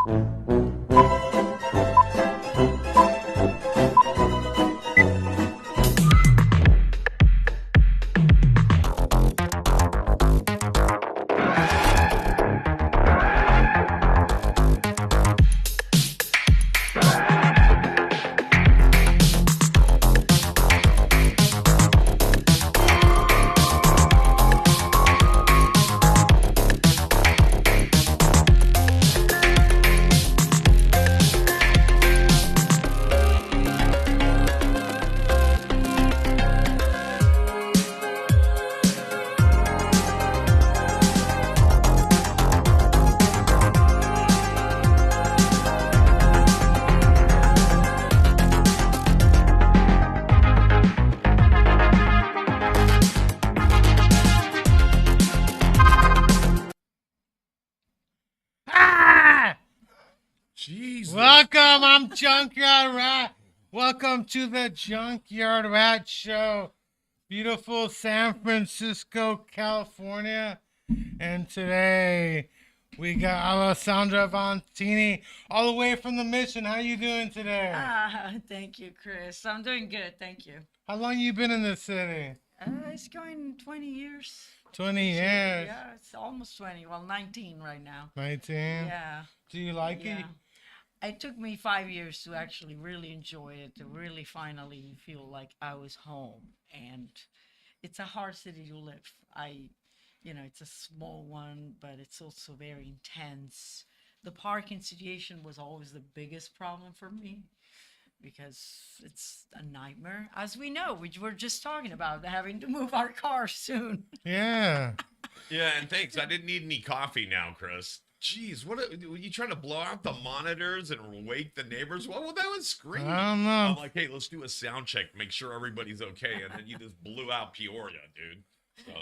Ah! Jesus. Welcome, I'm JunkYard Rat. Welcome to the JunkYard Rat Show. Beautiful San Francisco, California. And today we got Alessandra Vantini all the way from the Mission. How you doing today? Thank you, Chris. I'm doing good, thank you. How long you been in the city? It's going 20 years. 20 years. Yeah, it's almost 20. Well, 19 right now. 19? Yeah. Do you like Yeah. it? It took me 5 years to actually really enjoy it, to really finally feel like I was home. And it's a hard city to live. It's a small one, but it's also very intense. The parking situation was always the biggest problem for me because it's a nightmare. As we know, we were just talking about having to move our car soon. Yeah. Yeah, and thanks. I didn't need any coffee now, Chris. Jeez, were you trying to blow out the monitors and wake the neighbors? What that was screaming? I don't know. I'm like, hey, let's do a sound check, make sure everybody's okay, and then you just blew out Peoria, dude. So,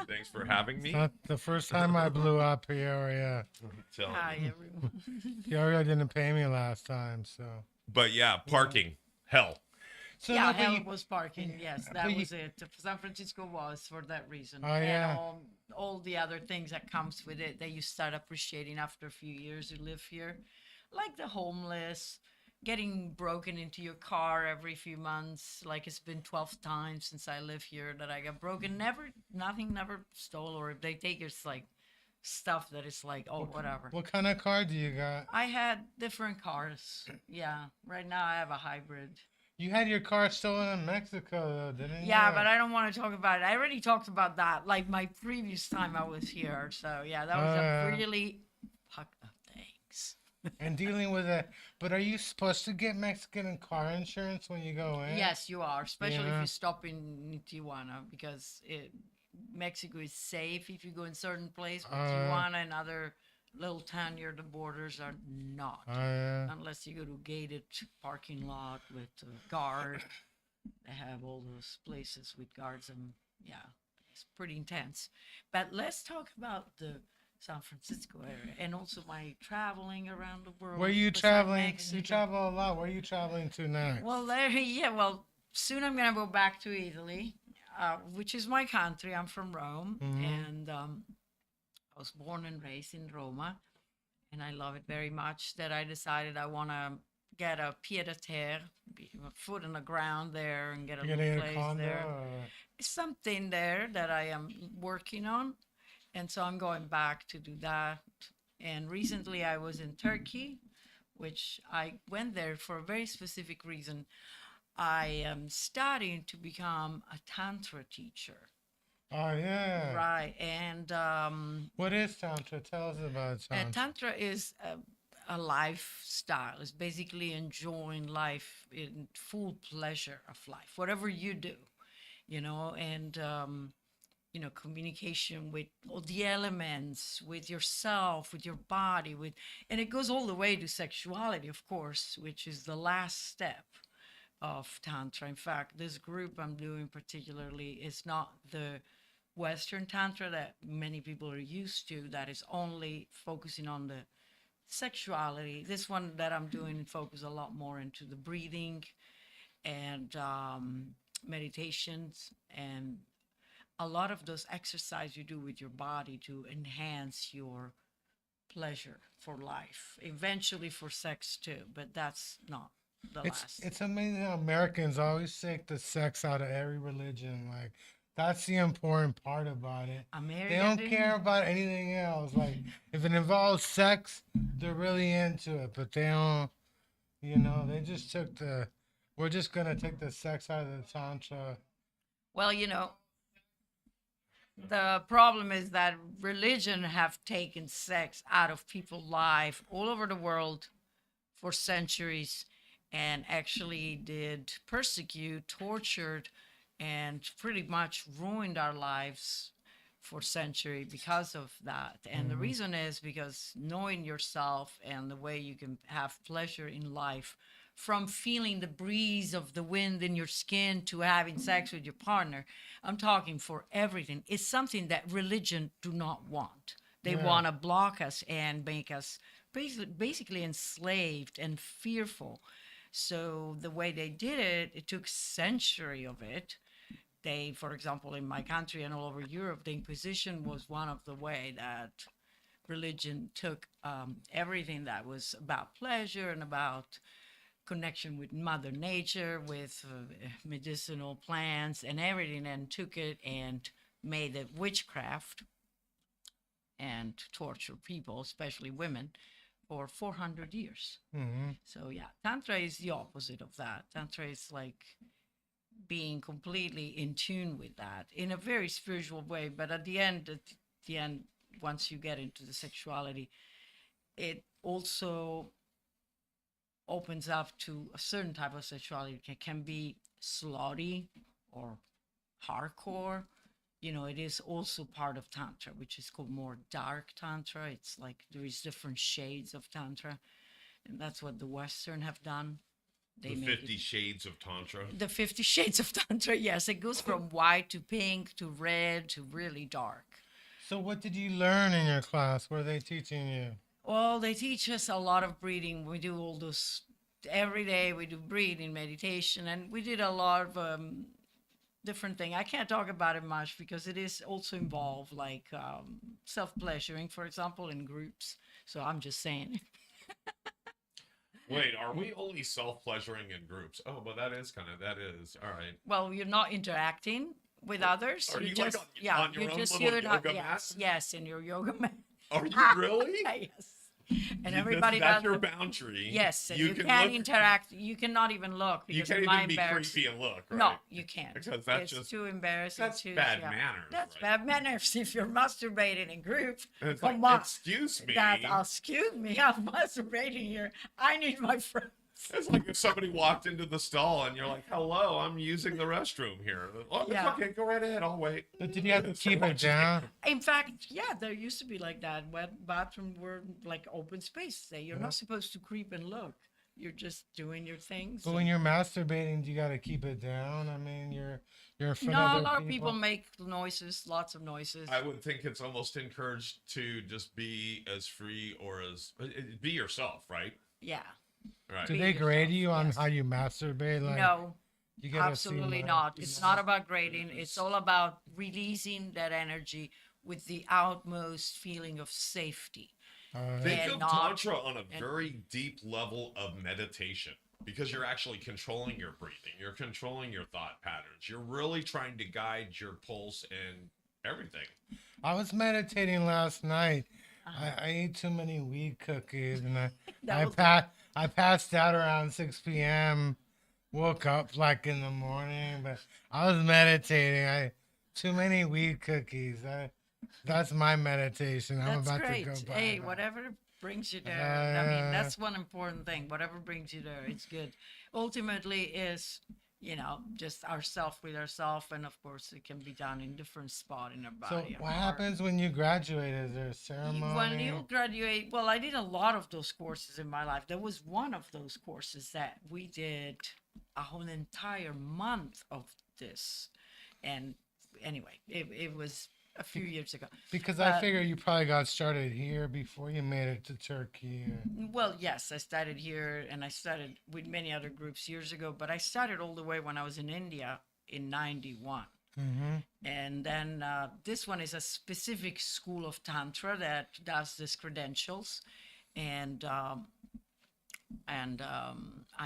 thanks for having me. Not the first time I blew up Peoria. Hi, everyone. Peoria didn't pay me last time, so. But yeah, parking, hell. So Yeah, look, hell was parking. Yes, that but you- was it. San Francisco was for that reason. Oh, yeah. And all the other things that comes with it that you start appreciating after a few years you live here, like the homeless, getting broken into your car every few months. Like it's been 12 times since I live here that I got broken. Nothing never stole, or if they take it's like stuff that is like, oh, whatever. What kind of car do you got? I had different cars. Yeah, right now I have a hybrid. You had your car stolen in Mexico, though, didn't you? Yeah, but I don't want to talk about it. I already talked about that, like my previous time I was here. So yeah, that was a really fucked up things. And dealing with it. But are you supposed to get Mexican car insurance when you go in? Yes, you are, especially Yeah. if you stop in Tijuana, because Mexico is safe if you go in certain place, but Tijuana and other little town near the borders are not, Oh, yeah. unless you go to gated parking lot with a guard. They have all those places with guards, and yeah, it's pretty intense. But let's talk about the San Francisco area and also my traveling around the world. Where you besides traveling? Mexico. You travel a lot. Where are you traveling to next? Well, soon I'm gonna go back to Italy, which is my country. I'm from Rome, and I was born and raised in Roma, and I love it very much. That I decided I want to get a pied à terre, a foot on the ground there, and get a you little getting a place condo? there. Or... Something there that I am working on, and so I'm going back to do that. And recently I was in Turkey, which I went there for a very specific reason. I am studying to become a tantra teacher. Oh, yeah. Right, and What is Tantra? Tell us about Tantra. Tantra is a lifestyle. It's basically enjoying life in full pleasure of life, whatever you do, and communication with all the elements, with yourself, with your body, and it goes all the way to sexuality, of course, which is the last step of Tantra. In fact, this group I'm doing particularly is not the Western Tantra that many people are used to, that is only focusing on the sexuality. This one that I'm doing focus a lot more into the breathing and meditations and a lot of those exercises you do with your body to enhance your pleasure for life, eventually for sex too, but that's not the It's last. it's amazing how Americans always take the sex out of every religion. Like that's the important part about it. They American don't thing? care about anything else. Like if it involves sex, they're really into it. But they don't. They just took the. We're just gonna take the sex out of the tantra. Well, the problem is that religion have taken sex out of people's life all over the world for centuries and actually did persecute, tortured, and pretty much ruined our lives for century because of that. And the Mhm. reason is because knowing yourself and the way you can have pleasure in life from feeling the breeze of the wind in your skin to having sex with your partner, I'm talking for everything, is something that religion do not want. They Yeah. want to block us and make us basically enslaved and fearful. So the way they did it, it took century of it. They, for example, in my country and all over Europe, the Inquisition was one of the way that religion took everything that was about pleasure and about connection with Mother Nature, with medicinal plants and everything, and took it and made it witchcraft and torture people, especially women, for 400 years. Hmm. So yeah, Tantra is the opposite of that. Tantra is like being completely in tune with that in a very spiritual way. But at the end, once you get into the sexuality, it also opens up to a certain type of sexuality. It can be slutty or hardcore. It is also part of Tantra, which is called more dark Tantra. It's like there is different shades of Tantra. And that's what the Western have done. They The make 50 it Shades of Tantra. the 50 Shades of Tantra. Yes, it goes from white to pink to red to really dark. So what did you learn in your class? What are they teaching you? Well, they teach us a lot of breathing. We do all those every day. We do breathing meditation, and we did a lot of different things. I can't talk about it much because it is also involved like self pleasuring, for example, in groups. So I'm just saying. Wait, are we only self-pleasuring in groups? Oh, but that is all right. Well, you're not interacting with others. Are You you just like yeah, on your you own just little you're not yoga yes, mat? yes, in your yoga mat. Are you really? Yes. And everybody That's does your the- boundary. Yes, and you can can't look. interact. You cannot even look You because can't it even might be embarrass. creepy and look, right? No, you can't. Because that's It's just too embarrassing. that's too, bad yeah. manners. That's right? bad manners if you're masturbating in group. And it's Come like, on. excuse me. Excuse me, I'm masturbating here. I need my friends. It's like if somebody walked into the stall and you're like, "Hello, I'm using the restroom here." Oh, it's Yeah. okay, go right ahead. I'll wait. But did you have to So keep it much- down? In fact, yeah, there used to be like that. When bathrooms were like open space. You're Yeah. not supposed to creep and look. You're just doing your things. But when you're masturbating, you got to keep it down. I mean, you're in front No, of a other lot of people make noises, lots of noises. I would think it's almost encouraged to just be as free or as be yourself, right? Yeah. Right. Do Be they grade yourself, you on yes. how you masturbate? Like, No, you gotta absolutely see not. It's not about grading. It's all about releasing that energy with the utmost feeling of safety. Think And of not- tantra on a and- very deep level of meditation because you're actually controlling your breathing. You're controlling your thought patterns. You're really trying to guide your pulse and everything. I was meditating last night. Uh-huh. I ate too many weed cookies, and That was I passed out around 6 p.m. Woke up like in the morning, but I was meditating. Too many weed cookies. That's my meditation. I'm That's about great. to go buy Hey, that. whatever brings you there. I mean, Uh, that's one important thing. Whatever brings you there, it's good. Ultimately, is just ourself with ourself, and of course, it can be done in different spot in our So body. what happens when you graduate? Is there a ceremony? When you graduate, well, I did a lot of those courses in my life. There was one of those courses that we did a whole entire month of this, and anyway, it was a few years ago. Because I But- figure you probably got started here before you made it to Turkey. Well, yes, I started here and I started with many other groups years ago, but I started all the way when I was in India in 91. Mm-hmm. And then this one is a specific school of Tantra that does this credentials. And I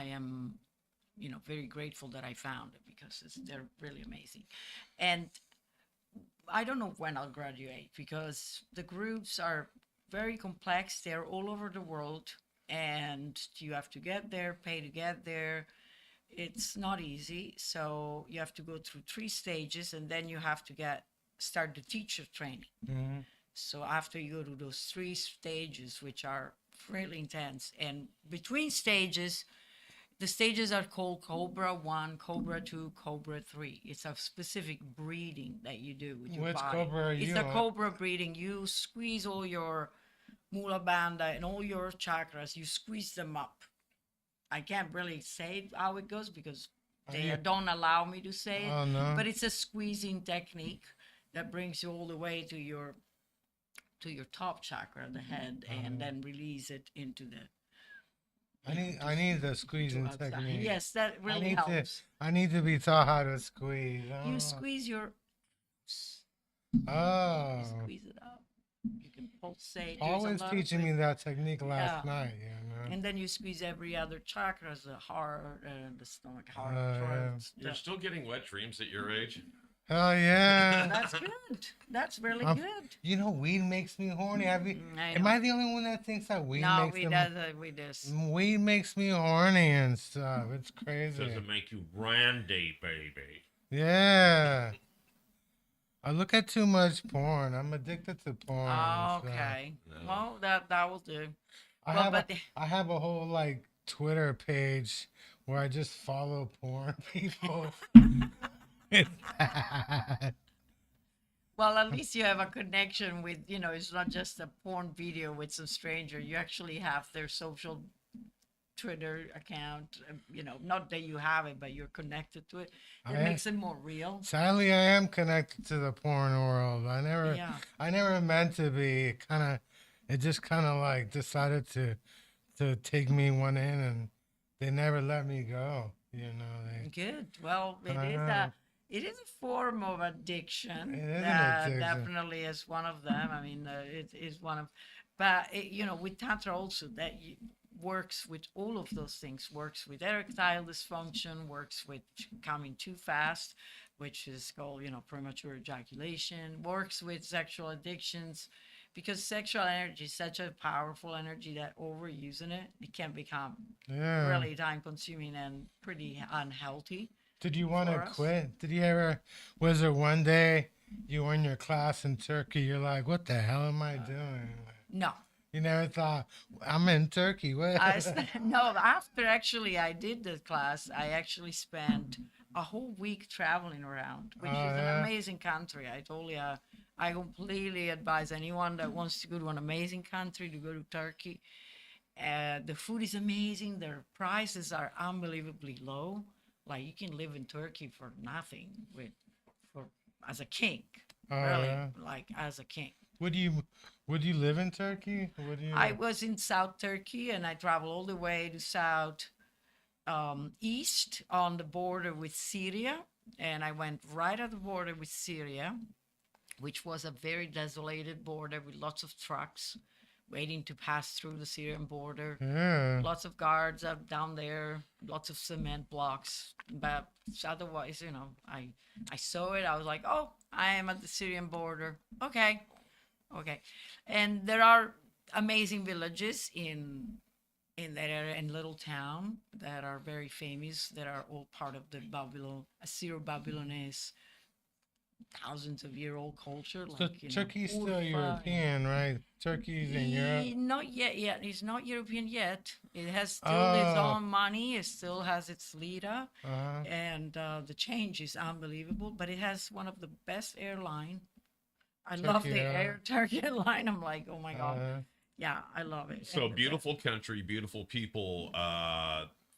am, very grateful that I found it because they're really amazing. And I don't know when I'll graduate because the groups are very complex. They're all over the world, and you have to get there, pay to get there. It's not easy. So you have to go through 3 stages, and then you have to start the teacher training. Mm-hmm. So after you go to those 3 stages, which are really intense, and between stages, the stages are called Cobra 1, Cobra 2, Cobra 3. It's a specific breathing that you do with your Which body. cobra are It's you the on? Cobra breathing. You squeeze all your Mula Bandha and all your chakras, you squeeze them up. I can't really say how it goes because they you- don't allow me to say it, Oh no. but it's a squeezing technique that brings you all the way to your top chakra, the head, and then release it into the I need the squeezing outside. technique. Yes, that I really need helps. I need to be taught how to squeeze. You squeeze your Oh. squeeze it up. You can pulsate. Paul was teaching me that technique last Yeah. night, And then you squeeze every other chakra, the heart, the stomach, heart, Yeah. throat. You're still getting wet dreams at your age. Hell yeah. That's good. That's really Um, good. You know, weed makes me horny. I Am know. I the only one that thinks that weed No, makes we them? does we this. Weed makes me horny and stuff. It's Does crazy. it make you randy, baby? Yeah. I look at too much porn. I'm addicted to porn. and stuff. Okay. No. Well, that will do. I Well, have but I have a whole like Twitter page where I just follow porn people. It's bad. well, at least you have a connection with, it's not just a porn video with some stranger. You actually have their social Twitter account. Not that you have it, but you're connected to it. It I- makes it more real. Sadly, I am connected to the porn world. Yeah. I never meant to be. It just kind of like decided to take me one in, and they never let me go. Good. Well, know. it is a form of addiction. It is an That addiction. definitely is one of them. I mean, it is one of, but with Tantra also works with all of those things. Works with erectile dysfunction. Works with coming too fast, which is called premature ejaculation. Works with sexual addictions. Because sexual energy is such a powerful energy that overusing it can become Yeah. really time consuming and pretty unhealthy. Did you want for to us. quit? Was there one day you were in your class in Turkey? You're like, what the hell am I doing? No. You never thought, I'm in Turkey. What? No, after actually I did the class, I actually spent a whole week traveling around, which Oh, is yeah? an amazing country. I told you, I completely advise anyone that wants to go to an amazing country to go to Turkey. The food is amazing. Their prices are unbelievably low. Like you can live in Turkey for nothing as a king. Oh, Really, yeah? like as a king. Would you live in Turkey? Would you? I was in South Turkey and I traveled all the way to South east on the border with Syria. And I went right at the border with Syria, which was a very desolated border with lots of trucks waiting to pass through the Syrian border. Yeah. Lots of guards up down there, lots of cement blocks. But otherwise, I saw it. I was like, oh, I am at the Syrian border. Okay. And there are amazing villages in that area, in little town that are very famous, that are all part of the Assyro-Babylonese thousands of year old culture. So Like, Turkey's still Urfa. European, right? Turkey's in Europe. Not yet. Yeah, it's not European yet. It has still its Oh. own money. It still has its lira, Uh-huh. and the change is unbelievable. But it has one of the best airline. I Turkey love the Airlines. Turkey airline. I'm like, oh my god, Uh, yeah, I love it. So And beautiful country, beautiful people.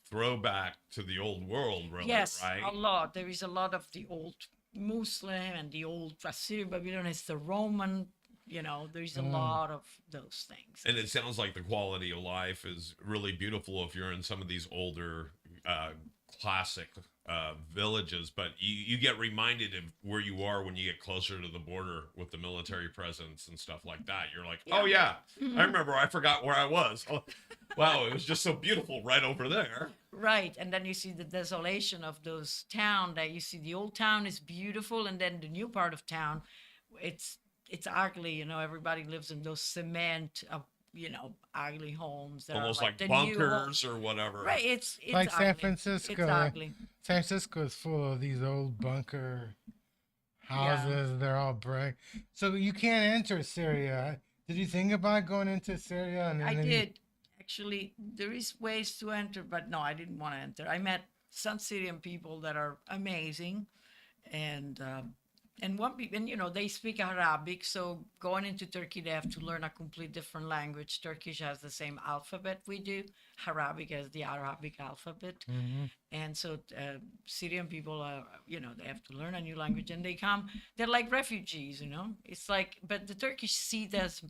Throwback to the old world, really, Yes, right? a lot. There is a lot of the old Muslim and the old Assyrian Babylon. It's the Roman. There's a lot of those things. And it sounds like the quality of life is really beautiful if you're in some of these older classic villages, but you get reminded of where you are when you get closer to the border with the military presence and stuff like that. You're like, oh yeah, I remember. I forgot where I was. Oh, wow, it was just so beautiful right over there. Right, and then you see the desolation of those town. That you see the old town is beautiful, and then the new part of town, it's it's ugly. You know, everybody lives in those cement, ugly homes that Almost are like like the new home. bunkers or whatever. Right, it's Like San ugly. Francisco. It's ugly. San Francisco is full of these old bunker Yeah. houses. They're all brick. So you can't enter Syria. Did you think about going into Syria? And I then did. Actually, there is ways to enter, but no, I didn't want to enter. I met some Syrian people that are amazing, and one people, and they speak Arabic. So going into Turkey, they have to learn a complete different language. Turkish has the same alphabet we do. Arabic has the Arabic alphabet, and so Syrian people are, they have to learn a new language, and they come. They're like refugees, It's like, but the Turkish see this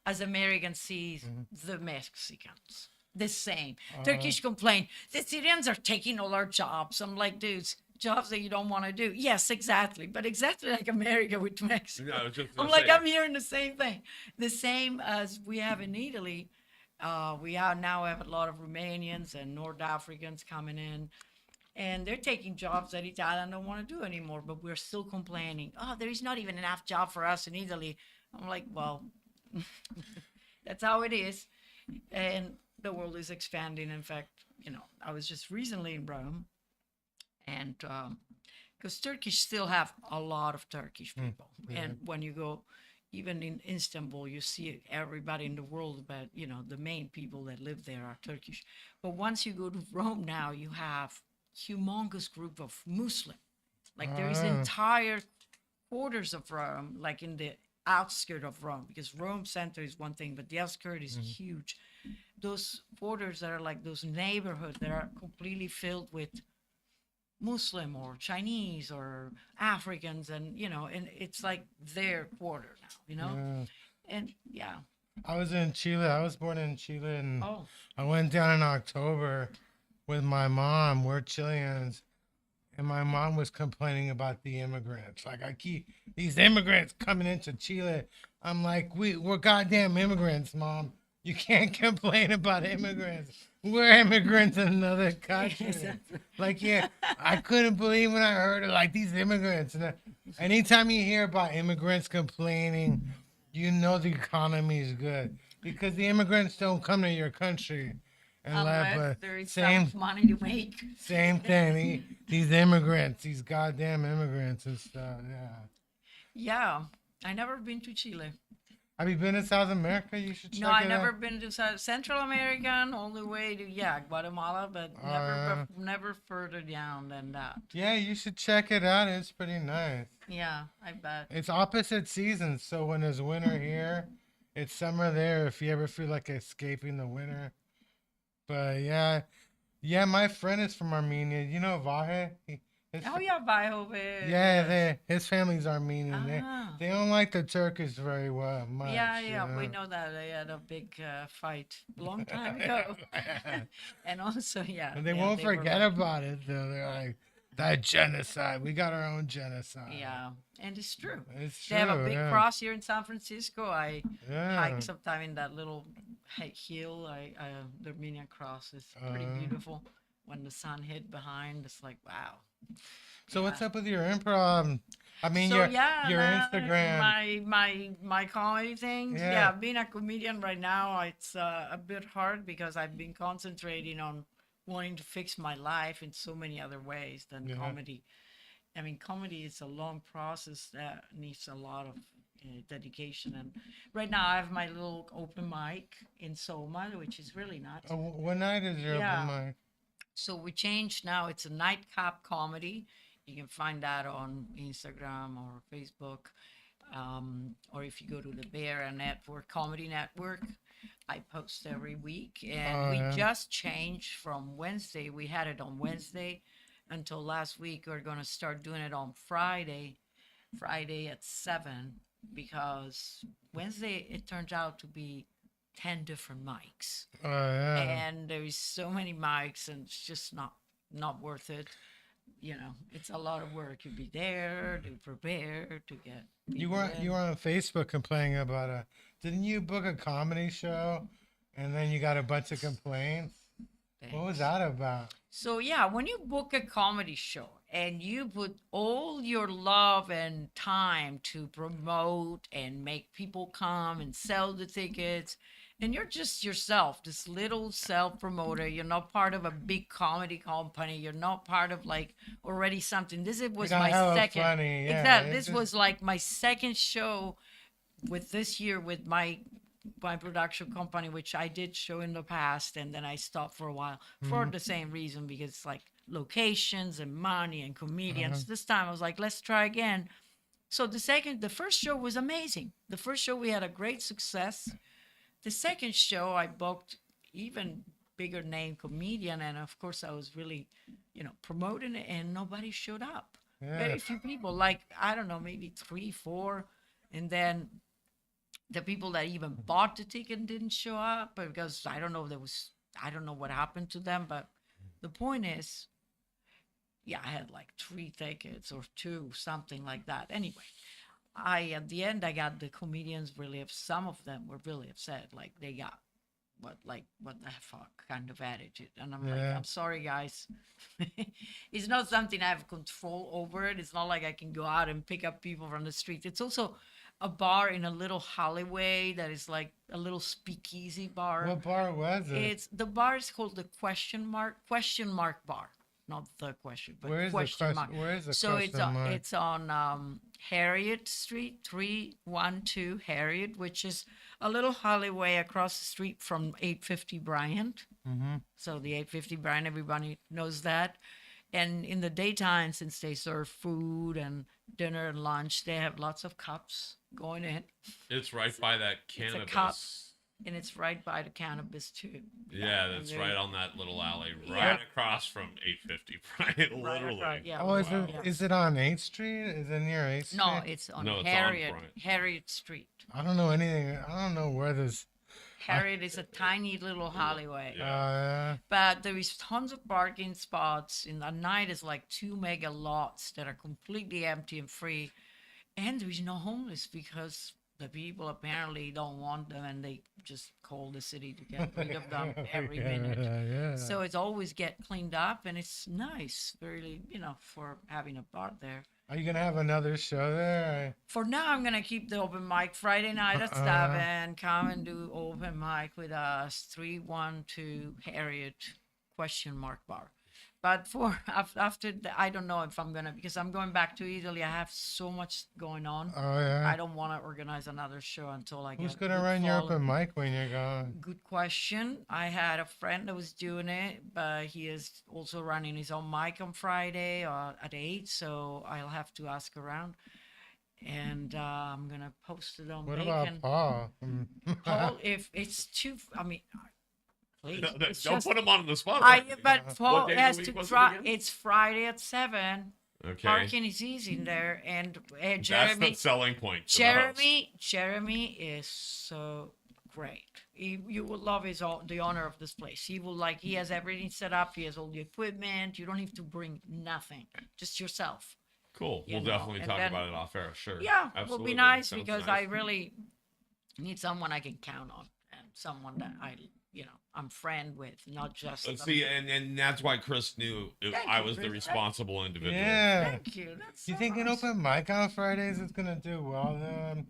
as Americans see the Mexicans. The same. Turkish complain, the Syrians are taking all our jobs. I'm like, dudes, jobs that you don't want to do. Yes, exactly. But exactly like America with Mexico. Yeah, I was just I'm gonna like, say. I'm hearing the same thing. The same as we have in Italy. Now have a lot of Romanians and North Africans coming in. And they're taking jobs that Italians don't want to do anymore. But we're still complaining. Oh, there is not even enough job for us in Italy. I'm like, well, that's how it is. And the world is expanding. In fact, I was just recently in Rome, and because Turkish still have a lot of Turkish people, and when you go, even in Istanbul, you see everybody in the world, but the main people that live there are Turkish. But once you go to Rome now, you have humongous group of Muslim. Like there is entire quarters of Rome, like in the outskirt of Rome, because Rome center is one thing, but the outskirt is huge. Those borders that are like those neighborhoods that are completely filled with Muslim or Chinese or Africans, and and it's like their quarter now, and yeah. I was in Chile. I was born in Chile, and Oh, I went down in October with my mom. We're Chileans, and my mom was complaining about the immigrants. Like, I keep these immigrants coming into Chile. I'm like, we're goddamn immigrants, Mom. You can't complain about immigrants. We're immigrants in another country. Exactly. Like, yeah, I couldn't believe when I heard it, like, these immigrants. And anytime you hear about immigrants complaining, the economy is good. Because the immigrants don't come to your country. unless there is same some money to make. same thing. These immigrants, these goddamn immigrants and stuff. Yeah. Yeah, I never been to Chile. Have you been to South America? You should check No, it I never out. been to Central America, all the way to Guatemala, but never further down than that. Yeah, you should check it out. It's pretty nice. Yeah, I bet. It's opposite seasons, so when there's winter here, it's summer there. If you ever feel like escaping the winter, but yeah, my friend is from Armenia. You know Vahe? Oh yeah, Biobe. Yeah, his family's Armenian. Ah. They don't like the Turkish very well much. Yeah, we know that they had a big fight a long time ago, and also And they yeah, won't they were forget like- about it though. They're like, that genocide. We got our own genocide. Yeah, and it's true. It's They have a true, big yeah. cross here in San Francisco. I Yeah. hike sometime in that little hill. The Armenian cross is pretty beautiful. When the sun hit behind, it's like wow. So what's Yeah. up with your improv? I mean, So your yeah, Instagram. my comedy things. Yeah. Yeah, being a comedian right now, it's a bit hard because I've been concentrating on wanting to fix my life in so many other ways than Yeah. comedy. I mean, comedy is a long process that needs a lot of dedication. And right now, I have my little open mic in Soma, which is really nice. Oh, what night is your Yeah. open mic? So we changed now. It's a nightcap comedy. You can find that on Instagram or Facebook. Or if you go to the Bear Network, Comedy Network, I post every week. And we yeah. just changed from Wednesday. We had it on Wednesday until last week. We're going to start doing it on Friday at 7, because Wednesday it turns out to be 10 different mics. Oh yeah. And there is so many mics, and it's just not not worth it. You know, it's a lot of work. You be there to prepare to get. You people were in. you were on Facebook complaining about a. Didn't you book a comedy show, and then you got a bunch of complaints? What was Thanks. that about? So yeah, when you book a comedy show and you put all your love and time to promote and make people come and sell the tickets, and you're just yourself, this little self promoter, you're not part of a big comedy company, you're not part of like already something. You Was got my hella second. funny, yeah. Exactly. It's This just was like my second show with this year with my production company, which I did show in the past, and then I stopped for a while for mhm, the same reason because it's like locations and money and uh-huh. comedians. This time I was like, let's try again. So the first show was amazing. The first show we had a great success. The second show I booked even bigger name comedian, and of course I was really, promoting it, and nobody showed up. Yeah. Very few people, like I don't know, maybe three, four, and then the people that even bought the ticket didn't show up because I don't know what happened to them, but the point is, yeah, I had like three tickets or two, something like that. Anyway, I at the end I got the comedians really some of them were really upset, like they got what the fuck kind of attitude, and I'm like, Yeah. I'm sorry guys. It's not something I have control over. It's not like I can go out and pick up people from the street. It's also a bar in a little alleyway that is like a little speakeasy bar. What bar was it? It's the bar is called the question mark bar, not the question, but Where is the question question? mark. Where is the So question mark? it's on Harriet Street, 312 Harriet, which is a little alleyway across the street from 850 Bryant. Mm-hmm. So the 850 Bryant, everybody knows that. And in the daytime, since they serve food and dinner and lunch, they have lots of cups going in. It's right by that It's a cup, cannabis. and it's right by the cannabis too. Yeah, and that's they- right on that little alley, right Yeah. across from 850, right? Right Literally. across- yeah. Oh, is Wow. it Yeah. is it on 8th Street? Is it near 8th Street? No, it's on No, it's on Harriet. Bryant. Harriet Street. I don't know anything. I don't know where this. Harriet is a tiny little alleyway. Yeah. But there is tons of parking spots. In the night is like 2 mega lots that are completely empty and free. And there is no homeless because the people apparently don't want them and they just call the city to get rid of them every minute. Yeah. So it's always get cleaned up and it's nice, really, for having a bar there. Are you gonna have another show there? For now, I'm gonna keep the open mic Friday night at 7. Come and do open mic with us. 312 Harriet question mark bar. But for after I don't know if I'm gonna because I'm going back to Italy. I have so much going on. Oh yeah. I don't want to organize another show until I Who's get gonna good run your follow- open mic when you're gone? Good question. I had a friend that was doing it, but he is also running his own mic on Friday at 8. So I'll have to ask around. And I'm going to post it on What Bacon. about Paul? Paul, if it's too, please. No, it's don't just- put him on the spot. but Paul day of the has week to was it try. again? It's Friday at 7. Okay. Parking is easy in there. And That's Jeremy, the selling point. for the host. Jeremy is so great. You will love the owner of this place. He has everything set up. He has all the equipment. You don't have to bring nothing, just yourself. Cool. you We'll know, definitely and talk then- about it off air. Sure. Yeah, it Absolutely. will be nice Sounds because nice. I really need someone I can count on and someone that I'm friend with, not just. Let's see, and that's why Chris knew Thank I you, was the Chris. responsible individual. Yeah. Thank you. That's You so think an nice. open mic on Fridays is gonna do well though?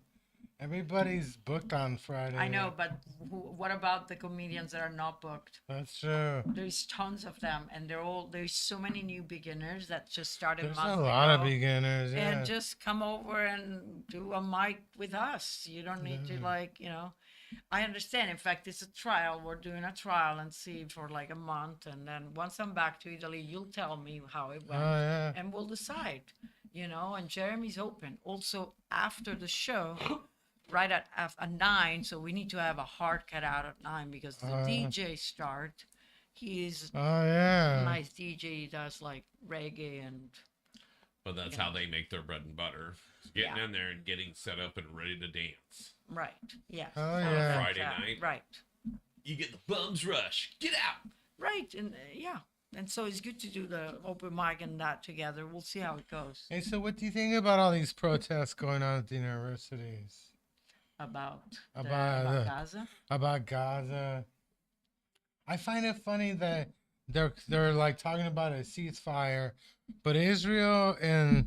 Everybody's booked on Friday. I know, but what about the comedians that are not booked? That's true. There's tons of them, and there's so many new beginners that just started. There's months a lot of ago. beginners. Yeah. And just come over and do a mic with us. You don't need to I understand. In fact, it's a trial. We're doing a trial and see for like a month. And then once I'm back to Italy, you'll tell me how it Oh went yeah. and we'll decide, and Jeremy's open. Also after the show, right at 9. So we need to have a hard cut out at 9 because the DJ start. He is Oh a yeah. nice DJ. He does like reggae and But that's how they make their bread and butter. Getting in there and getting set up and ready to dance. right. Yeah. Oh, So yeah. that's, Friday night. Right. You get the bums rush. Get out. Right. And And so it's good to do the open mic and that together. We'll see how it goes. Hey, so what do you think about all these protests going on at the universities? About About Gaza. about Gaza. I find it funny that they're like talking about a ceasefire, but Israel and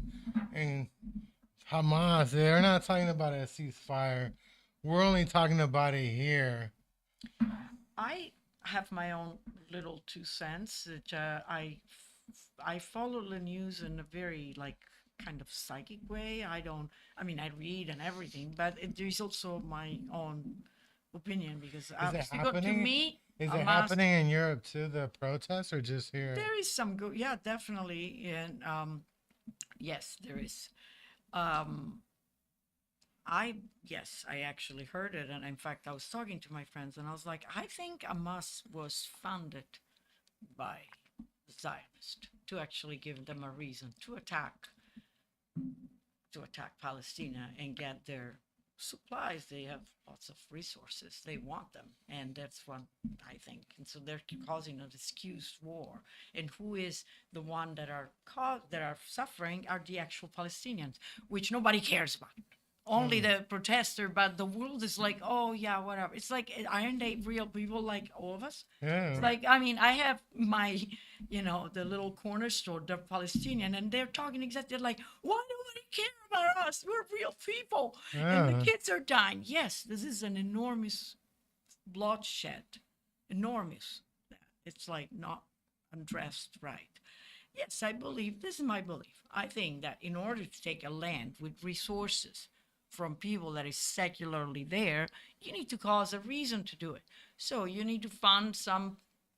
Hamas, they're not talking about a ceasefire. We're only talking about it here. I have my own little 2 cents. That I follow the news in a very like kind of psychic way. I don't. I mean, I read and everything, but there's also my own opinion because Is it obviously, to happening? me, Is it Hamas, happening in Europe too, the protests, or just here? there is some good. Yeah, definitely. And yes, there is. Um, I actually heard it, and in fact, I was talking to my friends, and I was like, I think Hamas was funded by the Zionists to actually give them a reason to attack Palestine and get their supplies. They have lots of resources. They want them, and that's what I think. And so they're causing an excuse war. And who is the one that are suffering are the actual Palestinians, which nobody cares about. Only the protester, but the world is like, oh yeah, whatever. It's like, aren't they real people like all of us? Yeah. It's like, I mean, I have my, the little corner store, they're Palestinian, and they're talking exactly like, why nobody care about us? We're real people. And Yeah. the kids are dying. Yes, this is an enormous bloodshed. Enormous. It's like not addressed right. Yes, I believe, this is my belief. I think that in order to take a land with resources from people that is secularly there, you need to cause a reason to do it. So you need to fund some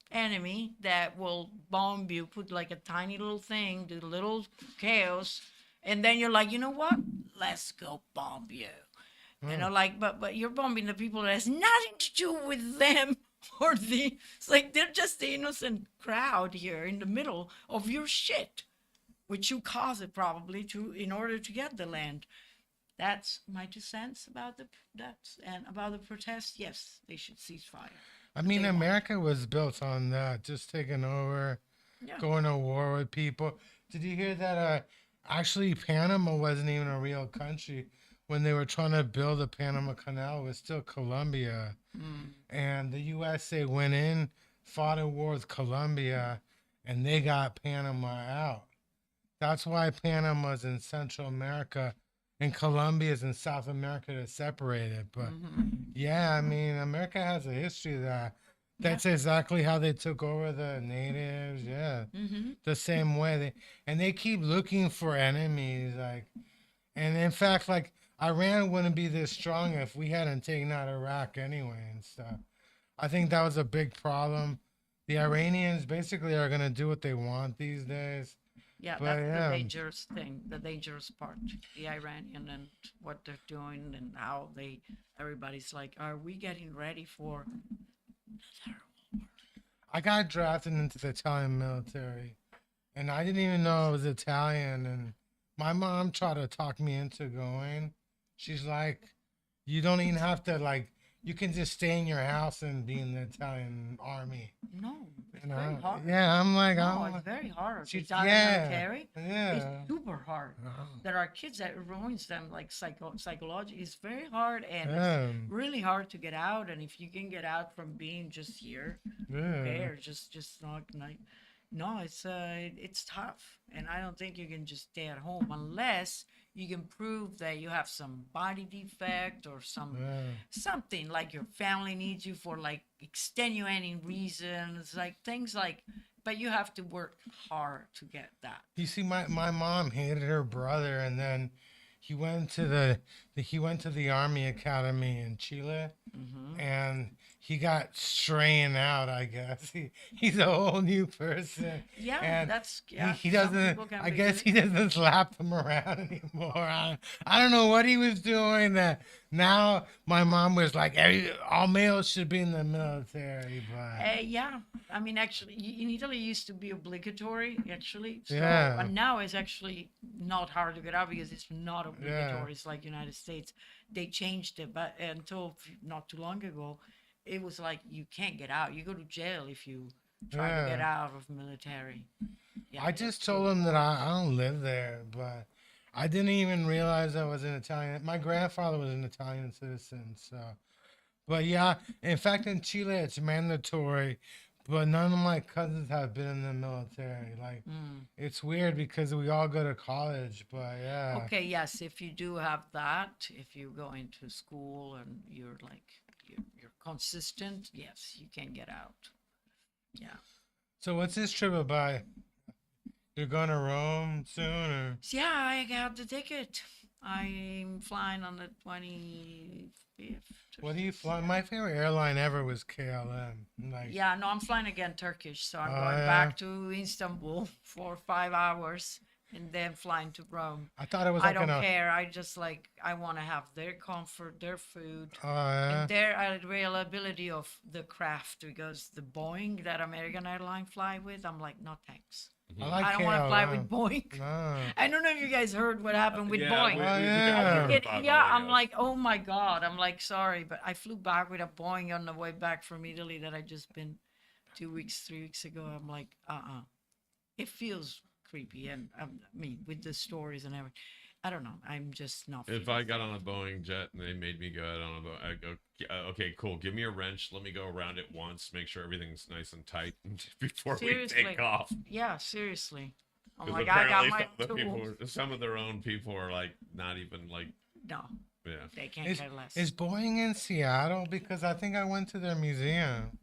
enemy that will bomb you, put like a tiny little thing, do little chaos, and then you're like, you know what? Let's go bomb you. Like, but you're bombing the people that has nothing to do with them or it's like they're just the innocent crowd here in the middle of your shit, which you cause it probably in order to get the land. That's my 2 cents about and about the protest. Yes, they should cease fire. I mean, they won't. America was built on that, just taking over, Yeah. going to war with people. Did you hear that? Actually, Panama wasn't even a real country when they were trying to build the Panama Canal. It was still Colombia, and the USA went in, fought a war with Colombia, and they got Panama out. That's why Panama's in Central America and Colombia's in South America to separate it. But yeah, I mean, America has a history of that. That's exactly how they took over the natives. Yeah, the same way they keep looking for enemies. Like, and in fact, like Iran wouldn't be this strong if we hadn't taken out Iraq anyway and stuff. I think that was a big problem. The Iranians basically are gonna do what they want these days. Yeah, But, that's yeah. the dangerous thing, the dangerous part. The Iranian and what they're doing and how everybody's like, are we getting ready for I got drafted into the Italian military, and I didn't even know I was Italian. And my mom tried to talk me into going. She's like, "You don't even have to you can just stay in your house and be in the Italian army." No, it's You very know? hard. Yeah, I'm like, No, oh, it's very hard. She- Italian yeah, military, yeah. it's super hard. There are kids that ruins them like psychologically. It's very hard and Yeah. it's really hard to get out. And if you can get out from being just here, Yeah. there, just not like, no, it's tough. And I don't think you can just stay at home unless you can prove that you have some body defect or something like your family needs you for like extenuating reasons, like things like, but you have to work hard to get that. You see, my mom hated her brother, and then he went to the Army Academy in Chile, and he got straying out. I guess he's a whole new person. Yeah, and that's he some doesn't. people can I be guess good. he doesn't slap them around anymore. I don't know what he was doing. That now my mom was like, all males should be in the military, but Yeah, I mean, actually, in Italy, it used to be obligatory, actually. So, Yeah. but now it's actually not hard to get out because it's not obligatory. It's like United States. They changed it, but until not too long ago, it was like you can't get out. You go to jail if you try to get Yeah. out of military. Yeah, I it's just good. told him that I don't live there, but I didn't even realize I was an Italian. My grandfather was an Italian citizen, so. But yeah, in fact, in Chile, it's mandatory, but none of my cousins have been in the military. Like, Mm. it's weird because we all go to college, but yeah. Okay, yes, if you do have that, if you go into school and you're like you're consistent, yes, you can get out. Yeah. So what's this trip about? You're going to Rome soon, or So yeah, I got the ticket. I'm flying on the 25th. what do you fly? My favorite airline ever was KLM. Like, Yeah, no, I'm flying again Turkish, so I'm oh going yeah, back to Istanbul for 5 hours and then flying to Rome. I thought it was I like don't an. care. I just like I want to have their comfort, their food, Oh yeah. and their availability of the craft because the Boeing that American airline fly with, I'm like, no thanks. I like I don't want to fly with KLM. Boeing. No. I don't know if you guys heard what happened with Yeah, Boeing. Oh, yeah. Yeah, I'm like, oh my God. I'm like, sorry, but I flew back with a Boeing on the way back from Italy that I just been 2 weeks, 3 weeks ago. I'm like, It feels creepy. And I mean, with the stories and everything, I don't know. I'm just not. If feeling I got it. on a Boeing jet and they made me go out on a boat, I go, okay, cool. Give me a wrench. Let me go around it once. Make sure everything's nice and tight before we Seriously. take off. Yeah, seriously. I'm 'Cause like, I got apparently my tools. some of their own people are like not even like, No, yeah. they can't Is, care less. is Boeing in Seattle? Because I think I went to their museum.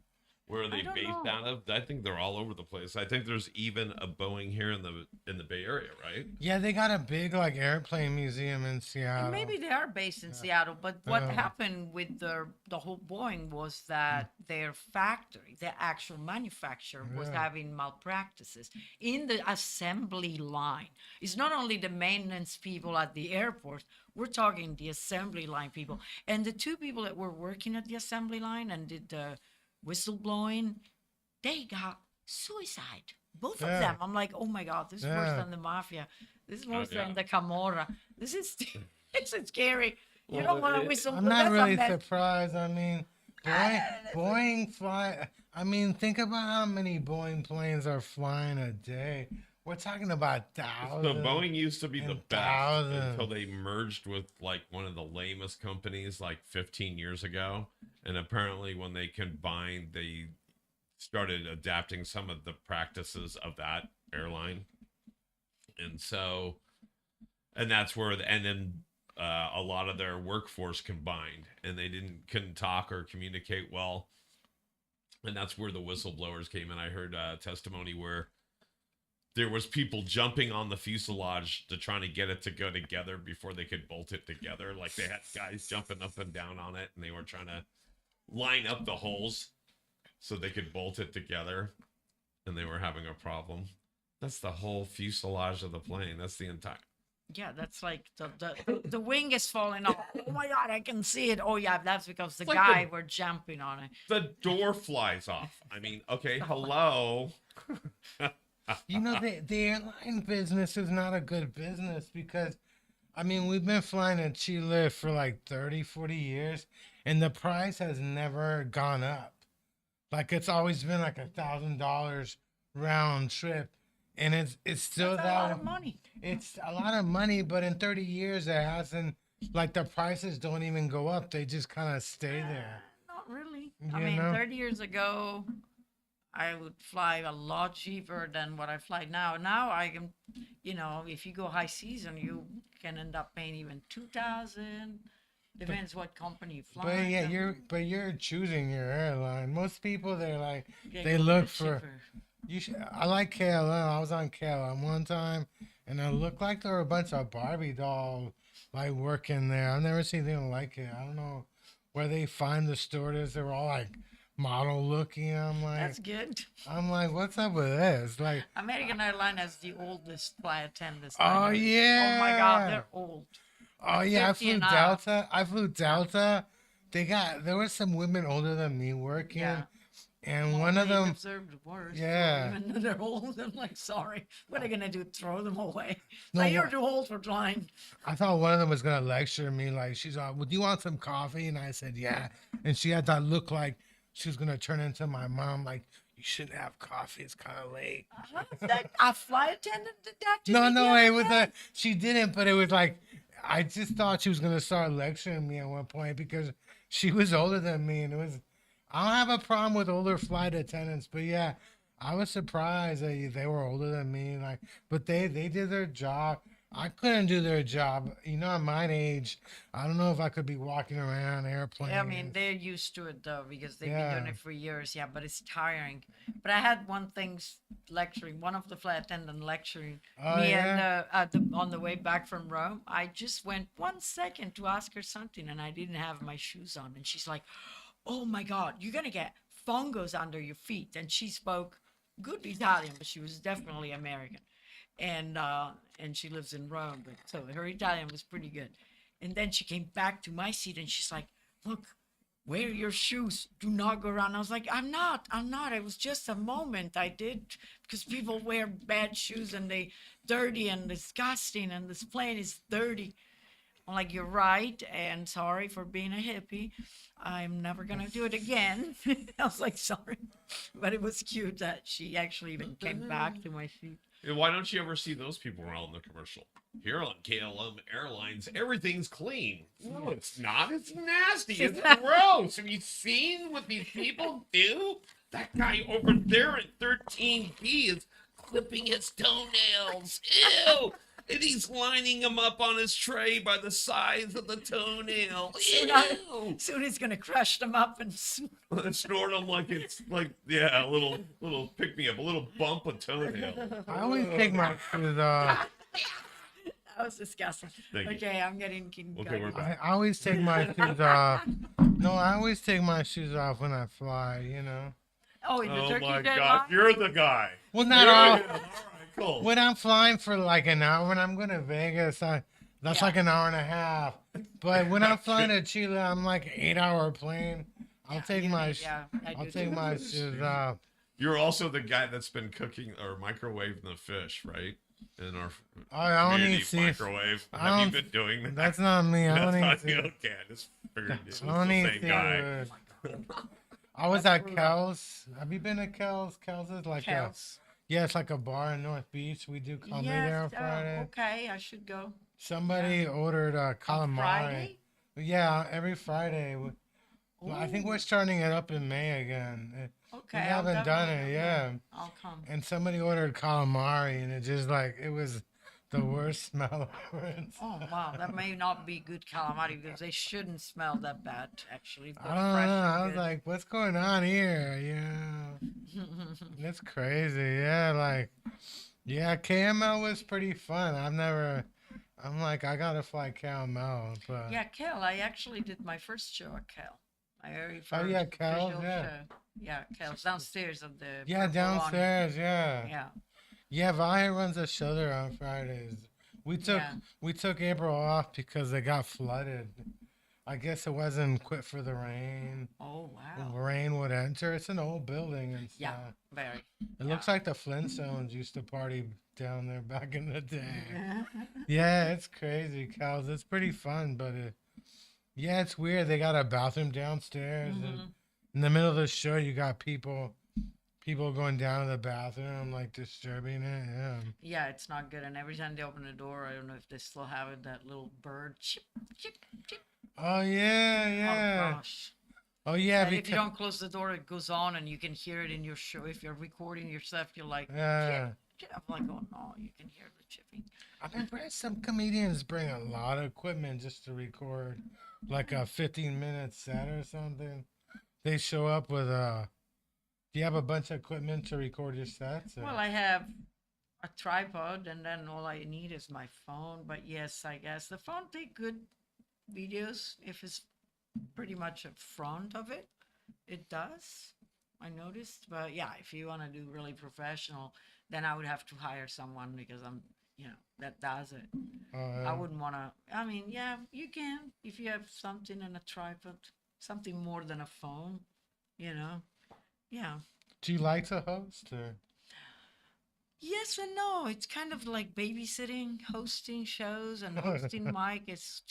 Where are they don't based know. out of? I think they're all over the place. I think there's even a Boeing here in the Bay Area, right? Yeah, they got a big like airplane museum in Seattle. And maybe they are based in Seattle, but what Yeah. happened with the whole Boeing was that their factory, their actual manufacturer, was Yeah. having malpractices in the assembly line. It's not only the maintenance people at the airport. We're talking the assembly line people, and the two people that were working at the assembly line and did the whistleblowing, they got suicide. Both of Yeah. them. I'm like, oh my God, this is worse Yeah. than the mafia. This is worse yeah. than the Camorra. This is this is scary. You don't want to whistle. I'm not that's a really mess. surprised. I mean, Boeing fly. I mean, think about how many Boeing planes are flying a day. We're talking about So thousands. Boeing used to be the and best thousands. until they merged with like one of the lamest companies like 15 years ago. And apparently when they combined, they started adapting some of the practices of that airline. And so, and that's where, and then a lot of their workforce combined and they couldn't talk or communicate well. And that's where the whistleblowers came in. I heard testimony where there was people jumping on the fuselage to trying to get it to go together before they could bolt it together. Like they had guys jumping up and down on it and they were trying to line up the holes so they could bolt it together and they were having a problem. That's the whole fuselage of the plane. That's the entire. Yeah, that's like the wing is falling off. Oh my God, I can see it. Oh yeah, that's because the It's like guy the- were jumping on it. The door flies off. I mean, okay, hello. You know, the airline business is not a good business because, I mean, we've been flying to Chile for like 30, 40 years, and the price has never gone up. Like, it's always been like $1,000 round trip, and it's still That's a that. lot of money. It's a lot of money, but in 30 years, it hasn't, like, the prices don't even go up. They just kind of stay there. Not really. I You mean, know? 30 years ago, I would fly a lot cheaper than what I fly now. Now I can, if you go high season, you can end up paying even 2,000. Depends what company you fly. But yeah, you're choosing your airline. Most people, they're like, Yeah, they go a look bit for. cheaper. You should. I like KLM. I was on KLM one time, and it looked like there were a bunch of Barbie dolls like working there. I've never seen anything like it. I don't know where they find the stewardess. They were all like model looking. That's good. I'm like, what's up with this? Like, American Airlines has the oldest flight attendants. oh ever. yeah. Oh my God, they're old. Oh yeah, I 50 flew and up. Delta. There were some women older than me working, Yeah. and Well, one of they them. deserve the worst. Yeah. Even though they're old, I'm like, sorry. What are they gonna do? Throw them away? No, Like, you're what- too old for flying. I thought one of them was gonna lecture me, like she's like, "Would you want some coffee?" And I said, "Yeah." And she had that look like she was gonna turn into my mom, like, you shouldn't have coffee. It's kind of late. A flight attendant did that to No, me the no, other it was day? a. She didn't, but it was like I just thought she was gonna start lecturing me at one point because she was older than me, and it was. I don't have a problem with older flight attendants, but yeah, I was surprised that they were older than me. Like, but they did their job. I couldn't do their job. You know, at my age, I don't know if I could be walking around airplanes. Yeah, I mean, they're used to it though because they've been doing Yeah. it for years. Yeah, but it's tiring. But I had one lecturing, one of the flight attendant lecturing Oh me yeah. on the way back from Rome. I just went 1 second to ask her something, and I didn't have my shoes on, and she's like, "Oh my God, you're gonna get fungus under your feet." And she spoke good Italian, but she was definitely American, and she lives in Rome, but so her Italian was pretty good. And then she came back to my seat, and she's like, "Look, wear your shoes. Do not go around." I was like, I'm not. It was just a moment. I did because people wear bad shoes and they dirty and disgusting, and this plane is dirty. I'm like, "You're right, and sorry for being a hippie. I'm never gonna do it again." I was like, "Sorry," but it was cute that she actually even came back to my seat. And why don't you ever see those people around in the commercial? Here on KLM Airlines, everything's clean. No, it's not. It's nasty. It's gross. Have you seen what these people do? That guy over there in 13B is clipping his toenails. Ew. And he's lining them up on his tray by the size of the toenail. Ew. Soon he's gonna crush them up and And snort them like it's like, yeah, a little pick me up, a little bump of toenail. I always take my shoes off. that was disgusting. Thank you. Okay, I'm getting Okay, we're back. I always take my shoes off. No, I always take my shoes off when I fly. You know. Oh, in the Oh turkey my deadline? God, you're the guy. Well, not You're all. him. All right, cool. When I'm flying for like an hour, when I'm going to Vegas, that's Yeah. like an hour and a half. But when I'm flying to Chile, I'm like 8 hour plane. I'll take my I'll do take too. my shoes off. You're also the guy that's been cooking or microwaving the fish, right? In our I don't community eat sea. microwave. I Have you don't- been doing that? That's not me. I That's don't eat not you. seafood. Okay, I just figured it was I don't the eat same guy. seafood. I was at Kel's. Have you been to Kel's? Kel's is like Kels. yeah, it's like a bar in North Beach. We do comedy there on Yes, Friday. okay, I should go. Somebody ordered On calamari. Friday? Yeah, every Friday. Well, I think we're starting it up in May again. Okay, We I'll haven't done definitely it, come. yeah. I'll come. And somebody ordered calamari, and it just like it was the worst smell ever. Oh wow, that may not be good calamari because they shouldn't smell that bad actually. I don't know. I was like, what's going on here? Yeah, it's crazy. Yeah, like, yeah, KML was pretty fun. I'm like, I gotta fly KML, but yeah, Kel. I actually did my first show at Kel. My very first Oh, yeah, Kel, official yeah. show. Yeah, Kel's downstairs of the yeah, purple awning. downstairs. Yeah, Yeah, yeah. Valia runs a show there on Fridays. Yeah. We took April off because it got flooded. I guess it wasn't quit for the rain. Oh wow. Rain would enter. It's an old building and stuff. Yeah, very. It looks like the Flintstones used to party down there back in the day. Yeah, it's crazy, Cows. It's pretty fun, but yeah, it's weird. They got a bathroom downstairs, and in the middle of the show, you got people going down to the bathroom, like disturbing it. Yeah. Yeah, it's not good. And every time they open the door, I don't know if they still have it, that little bird. Chip, chip, chip. Oh yeah, Oh yeah. gosh. Oh yeah, And if you because don't close the door, it goes on, and you can hear it in your show. If you're recording yourself, you're like, yeah. chip. I'm like, oh no, you can hear the chipping. I've been some comedians bring a lot of equipment just to record, like a 15-minute set or something. They show up with Do you have a bunch of equipment to record your sets? Or? Well, I have a tripod, and then all I need is my phone. But yes, I guess the phone take good videos if it's pretty much a front of it. It does. I noticed. But yeah, if you want to do really professional, then I would have to hire someone because that does it. I wouldn't want to. I mean, yeah, you can if you have something in a tripod, something more than a phone, Yeah. Do you like to host? Or? Yes and no. It's kind of like babysitting, hosting shows, and hosting Mike is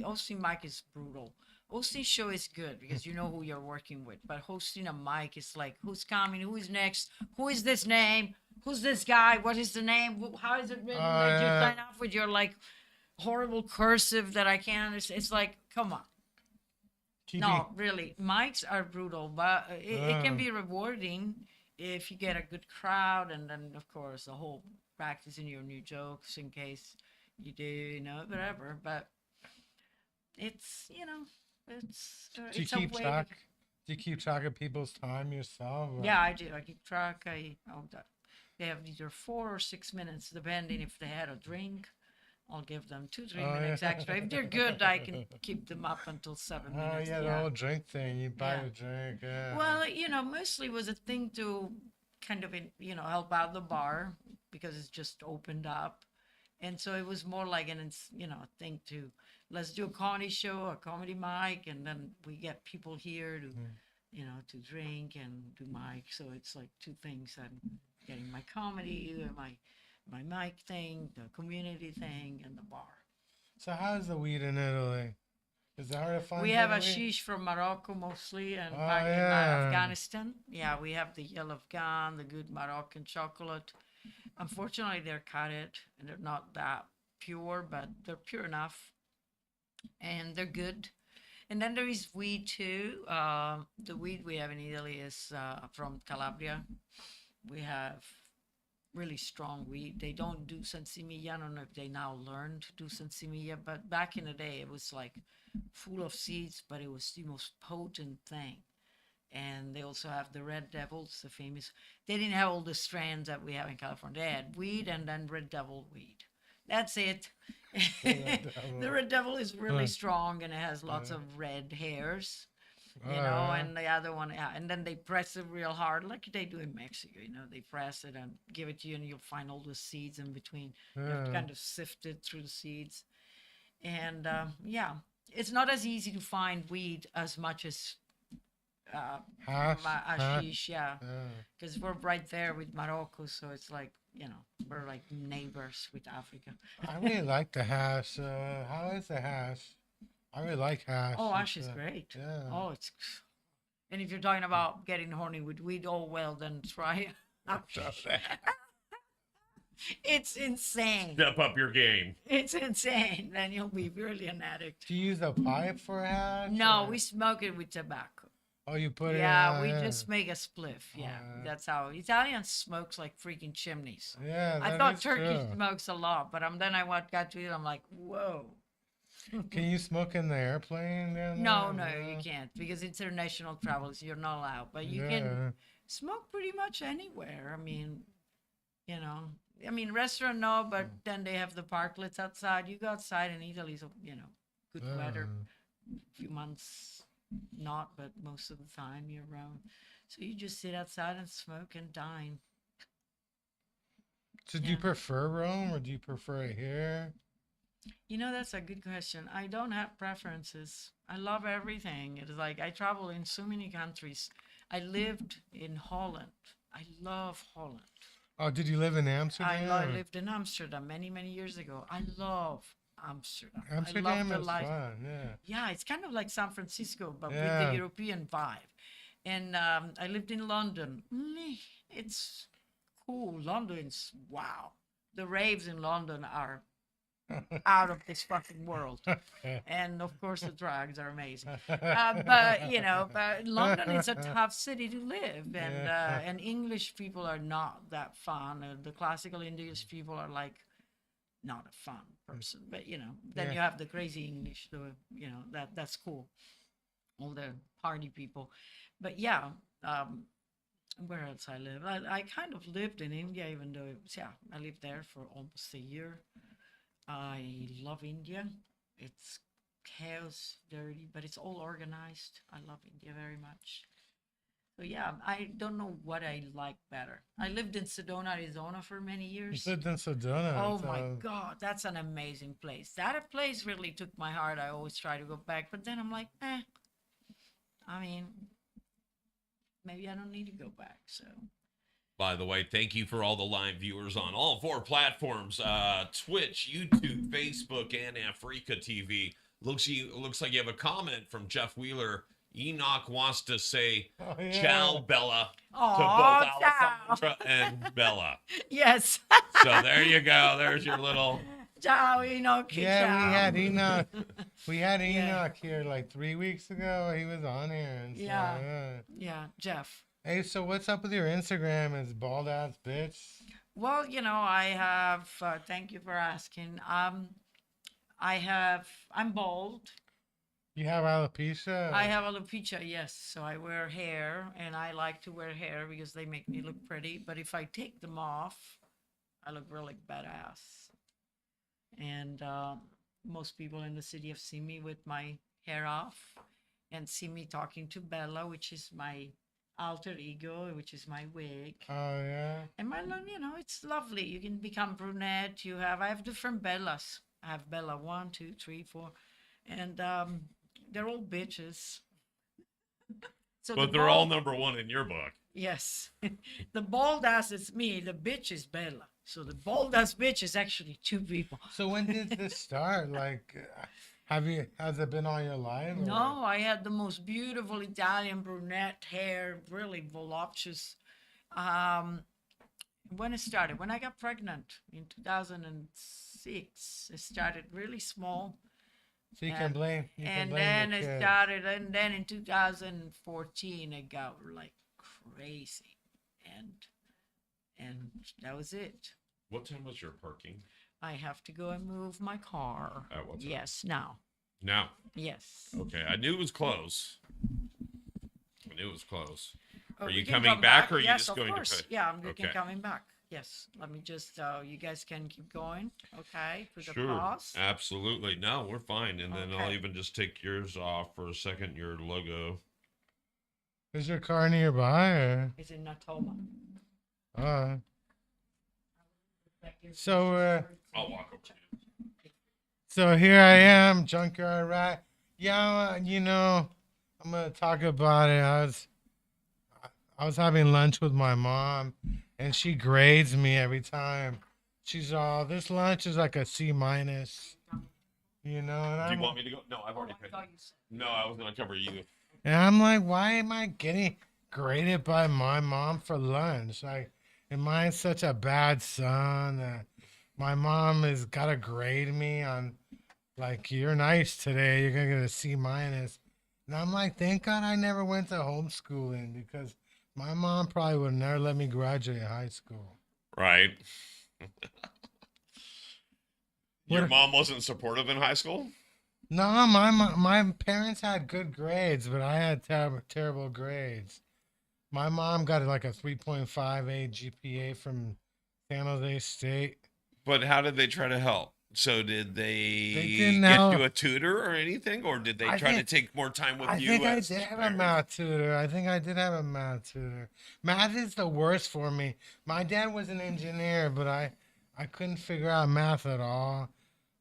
hosting Mike is brutal. hosting show is good because you know who you're working with. But hosting a mic is like, who's coming? Who is next? Who is this name? Who's this guy? What is the name? How is it written? Like you yeah. sign off with your like horrible cursive that I can't understand. It's like, come on. No, really, mics are brutal, but it can be rewarding if you get a good crowd, and then of course the whole practicing your new jokes in case you do, whatever. But it's Do you it's a keep way. track? Do you keep track of people's time yourself? Or? Yeah, I do. I keep track. They have either 4 or 6 minutes, depending if they had a drink. I'll give them 2-3 minutes extra. If they're good, I can keep them up until 7 minutes. Oh, yeah, the whole drink thing. You buy a drink, yeah. Well, mostly was a thing to kind of, help out the bar because it's just opened up. And so it was more like a thing to, let's do a comedy show, a comedy mic, and then we get people here to drink and do mic. So it's like two things. I'm getting my comedy, my mic thing, the community thing, and the bar. So how's the weed in Italy? Is it hard to find? We have weed? hashish from Morocco mostly, and Oh, back in yeah. Afghanistan. Yeah, we have the yellow Afghan, the good Moroccan chocolate. Unfortunately, they're cutted, and they're not that pure, but they're pure enough, and they're good. And then there is weed too. The weed we have in Italy is from Calabria. We have really strong weed. They don't do Sansimilla. I don't know if they now learn to do Sansimilla, but back in the day, it was like full of seeds, but it was the most potent thing. And they also have the Red Devils, the famous. They didn't have all the strands that we have in California. They had weed and then Red Devil weed. That's it. The Red Devil is really strong and it has lots of red hairs. And the other one, and then they press it real hard, like they do in Mexico. They press it and give it to you, and you'll find all the seeds in between. You have to kind of sift it through the seeds, and it's not as easy to find weed as much as hashish, because we're right there with Morocco, so it's like we're like neighbors with Africa. I really like the hash. How is the hash? I really like hash. Oh, hash is great. Yeah. Oh, and if you're talking about getting horny with weed, then try hash. It's insane. Step up your game. It's insane. Then you'll be really an addict. Do you use a pipe for hash? No, or? we smoke it with tobacco. Oh, you put it. Yeah, we just make a spliff. Yeah, that's how Italian smokes like freaking chimneys. Yeah, I thought Turkey smokes a lot, but then I got to it. I'm like, whoa. Can you smoke in the airplane? No, you can't because international travels. You're not allowed, but you can smoke pretty much anywhere. I mean, restaurant no, but then they have the parklets outside. You go outside in Italy, so good weather. A few months, not, but most of the time year round. So you just sit outside and smoke and dine. So do you prefer Rome or do you prefer it here? That's a good question. I don't have preferences. I love everything. It's like I travel in so many countries. I lived in Holland. I love Holland. Oh, did you live in Amsterdam? I lived in Amsterdam many, many years ago. I love Amsterdam. Amsterdam I love is life. fun, yeah. Yeah, it's kind of like San Francisco, but with the European vibe. And I lived in London. It's cool. London's, wow. The raves in London are out of this fucking world. And of course the drugs are amazing. But London is a tough city to live, and English people are not that fun. The classical English people are like not a fun person, but then you have the crazy English, that's cool. All the party people. But where else I live? I kind of lived in India, even though I lived there for almost a year. I love India. It's chaos, dirty, but it's all organized. I love India very much. So I don't know what I like better. I lived in Sedona, Arizona for many years. You lived in Sedona. Oh my God, that's an amazing place. That place really took my heart. I always try to go back, but then I'm like, maybe I don't need to go back. So. By the way, thank you for all the live viewers on all 4 platforms, Twitch, YouTube, Facebook, and Africa TV. looks like you have a comment from Jeff Wheeler. Enoch wants to say Oh, yeah. ciao, Bella, to Oh, both Alessandra and Bella. Yes. So there you go. There's your little. Ciao, Enoch. Yeah, ciao. we had Enoch. We had Yeah. Enoch here like 3 weeks ago. He was on here. And so, Yeah. Yeah, Jeff. Hey, so what's up with your Instagram? Is bald ass bitch? Well, I have, thank you for asking. I'm bald. You have alopecia? I have alopecia, yes. So I wear hair, and I like to wear hair because they make me look pretty. But if I take them off, I look really badass. And most people in the city have seen me with my hair off and see me talking to Bella, which is my alter ego, which is my wig. Oh, yeah? And it's lovely. You can become brunette. I have different Bellas. I have Bella 1, 2, 3, 4. And they're all bitches. So But they're all number one in your book. Yes. The bald ass is me. The bitch is Bella. So the bald ass bitch is actually 2 people. So when did this start? Like, has it been all your life? or- No, I had the most beautiful Italian brunette hair, really voluptuous. When it started, when I got pregnant in 2006, it started really small. So you can blame. You can And blame then your it kids. started, and then in 2014, it got like crazy. And that was it. What time was your parking? I have to go and move my car. At what time? Yes, now. Now. Yes. Okay, I knew it was close. I knew it was close. Oh, Are we you can coming come back, or are you yes, just of going course. to pay? Yeah, I'm Okay. coming back. Yes. Let me just, you guys can keep going. Okay. Put the Sure, pause. absolutely. No, we're fine. And then I'll Okay. even just take yours off for a second, your logo. Is your car nearby? Or? It's in Natoma. So, I'll walk over to you. So here I am, JunkYard Rat. Yeah, I'm gonna talk about it. I was having lunch with my mom, and she grades me every time. She's all, this lunch is like a C minus, and Do I'm, you want me to go? No, I've already paid. No, I was going to cover you. and I'm like, why am I getting graded by my mom for lunch? Like, am I such a bad son that my mom has got to grade me on, like, you're nice today, you're gonna get a C minus. And I'm like, thank God I never went to homeschooling, because my mom probably would never let me graduate high school. Right. Your What- mom wasn't supportive in high school? No, my parents had good grades, but I had terrible grades. My mom got like a 3.58 GPA from San Jose State. But how did they try to help? So did they didn't get help. you a tutor or anything? Or did they I try think- to take more time with I you? think I as did his have a parent? math tutor. I think I did have a math tutor. Math is the worst for me. My dad was an engineer, but I couldn't figure out math at all.